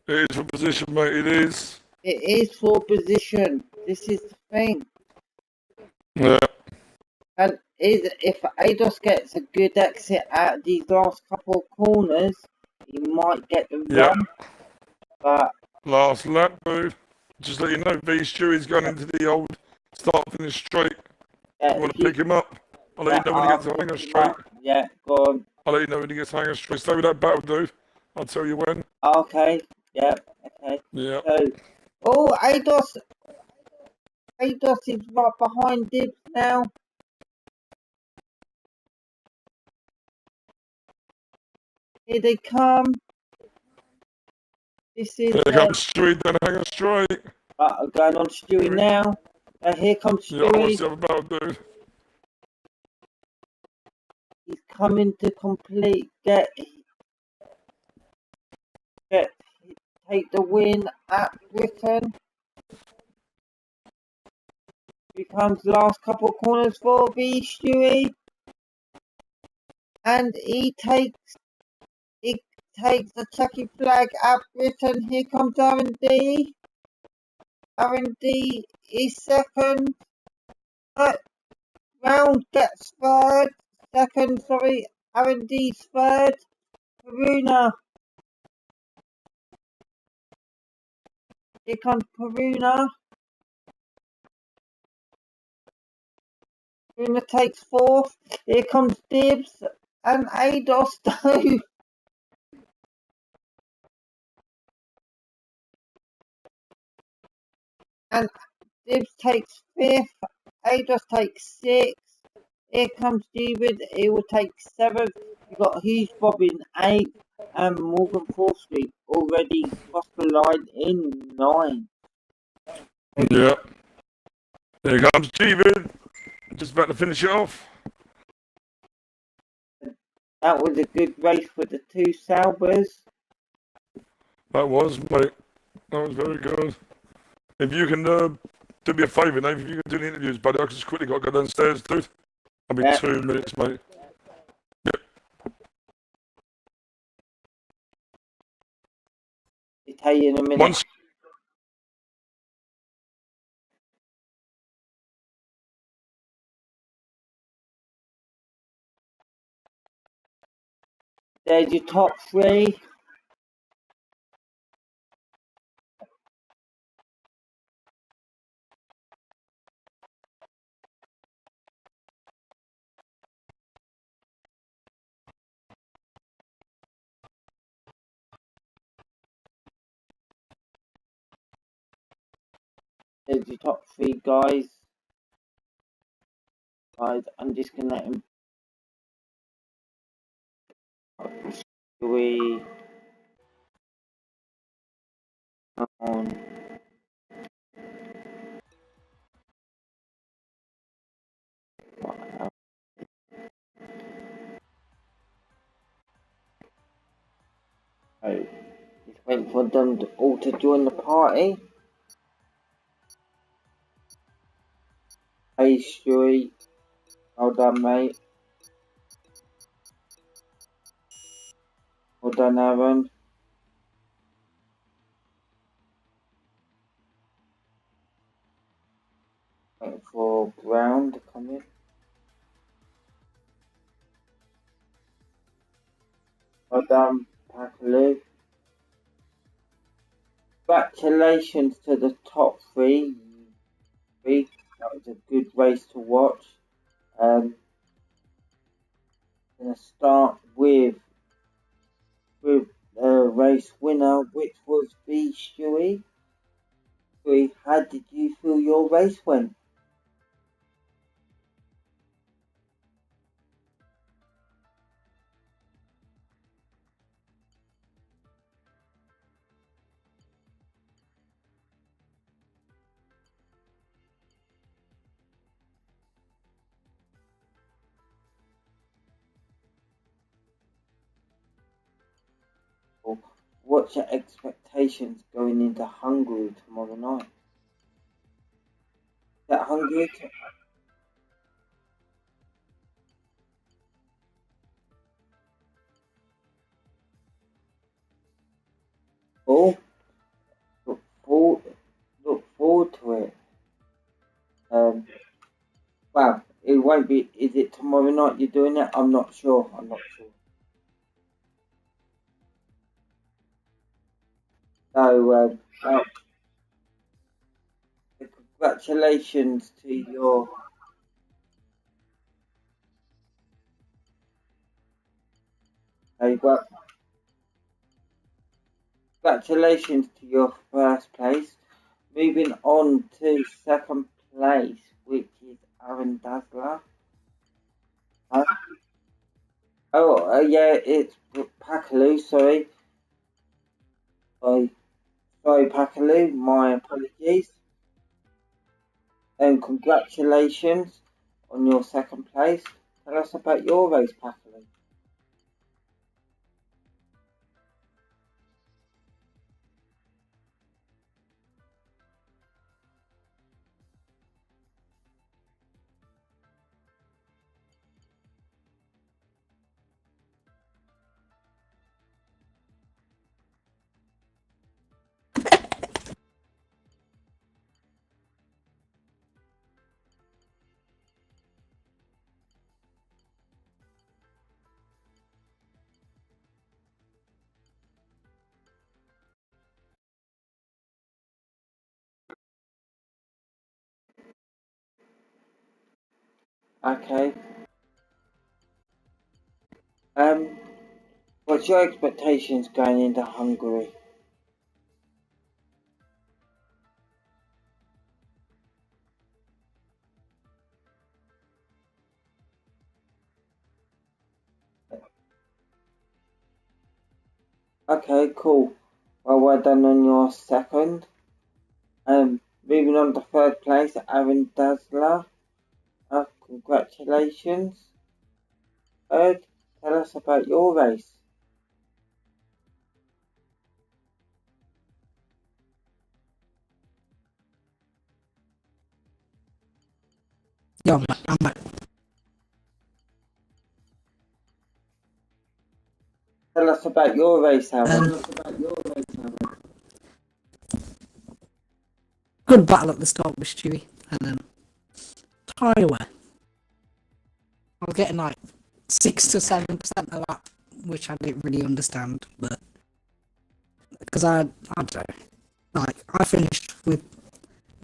It is for position, mate. It is. It is for position. This is the thing. Yeah. And if Ados gets a good exit out of these last couple of corners, he might get the run. But last lap, dude. Just let you know, V Stewie's gone into the old start-finish straight. You want to pick him up? I'll let you know when he gets to Hanger Straight. Yeah, go on. I'll let you know when he gets to Hanger Straight. Stay with that battle, dude. I'll tell you when. Okay. Yeah. Okay. Yeah. So, Ados is right behind Dibs now. Here they come. This is. Here comes Stewie, then Hanger Straight. Going on Stewie now. Here comes Stewie. Yeah, what's up about, dude? He's coming to complete. Take the win at Britain. Here comes last couple of corners for V Stewie. And he takes the Chucky flag at Britain. Here comes R&D. R&D is second. Round gets third. Second, sorry. R&D's third. Peruna. Here comes Peruna. Peruna takes fourth. Here comes Dibs and Ados too. And Dibs takes fifth. Ados takes sixth. Here comes David. He will take seventh. You've got Yyyybaby in eighth. And Morgan Forestry already crossed the line in ninth. Yeah. Here comes David. Just about to finish it off. That was a good race for the two Saubers. That was, mate. That was very good. If you can do me a favour, Dave, if you can do the interviews, buddy, I just quickly got to go downstairs, dude. I'll be 2 minutes, mate. I'll tell you in a minute. There's your top three. There's your top three guys. Guys, I'm just gonna let him. We on. Oh, just waiting for them all to join the party. Hey, Stewie. Well done, mate. Well done, Aaron. Waiting for Brown to come in. Well done, Packaloo. Congratulations to the top three. That was a good race to watch. Gonna start with the race winner, which was the Stewie. Stewie, how did you feel your race went? What's your expectations going into Hungary tomorrow night? Is that Hungary? Oh, look forward to it. Well, it won't be. Is it tomorrow night you're doing it? I'm not sure. So, congratulations to your. Well, congratulations to your first place. Moving on to second place, which is Aaron Dazzler. Huh? Oh, yeah, it's Packaloo, sorry. Sorry, Packaloo, my apologies. And congratulations on your second place. Tell us about your race, Packaloo. Okay. What's your expectations going into Hungary? Okay, cool. Well done on your second. Moving on to third place, Aaron Dazzler. Congratulations. Third, tell us about your race. Yeah, I'm back. Tell us about your race, Aaron. Good battle at the start with Stewie, and then tyre wear. I was getting like 6 to 7% of that, which I didn't really understand, but because I don't know, like I finished with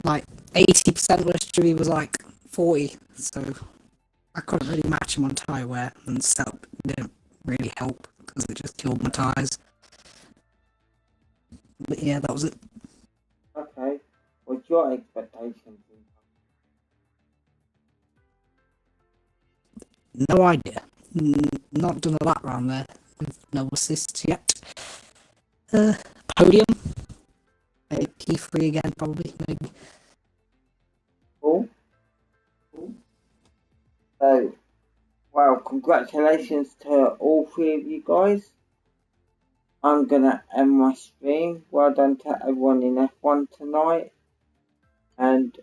like 80% where Stewie was like 40, so I couldn't really match him on tyre wear, and setup didn't really help because it just killed my tyres. But yeah, that was it. Okay. What's your expectations? No idea. Not done a lap round there with no assists yet. Podium. Maybe P3 again, probably, maybe. Cool. So, well, congratulations to all three of you guys. I'm gonna end my stream. Well done to everyone in F1 tonight. And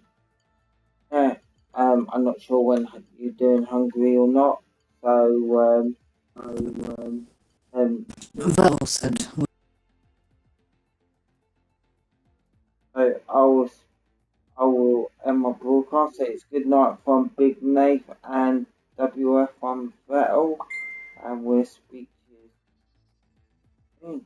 yeah, I'm not sure when you're doing Hungary or not. So, Vettel said. so I will end my broadcast. So it's good night from Big Nate and WF1 Vettel, and we'll speak to you soon.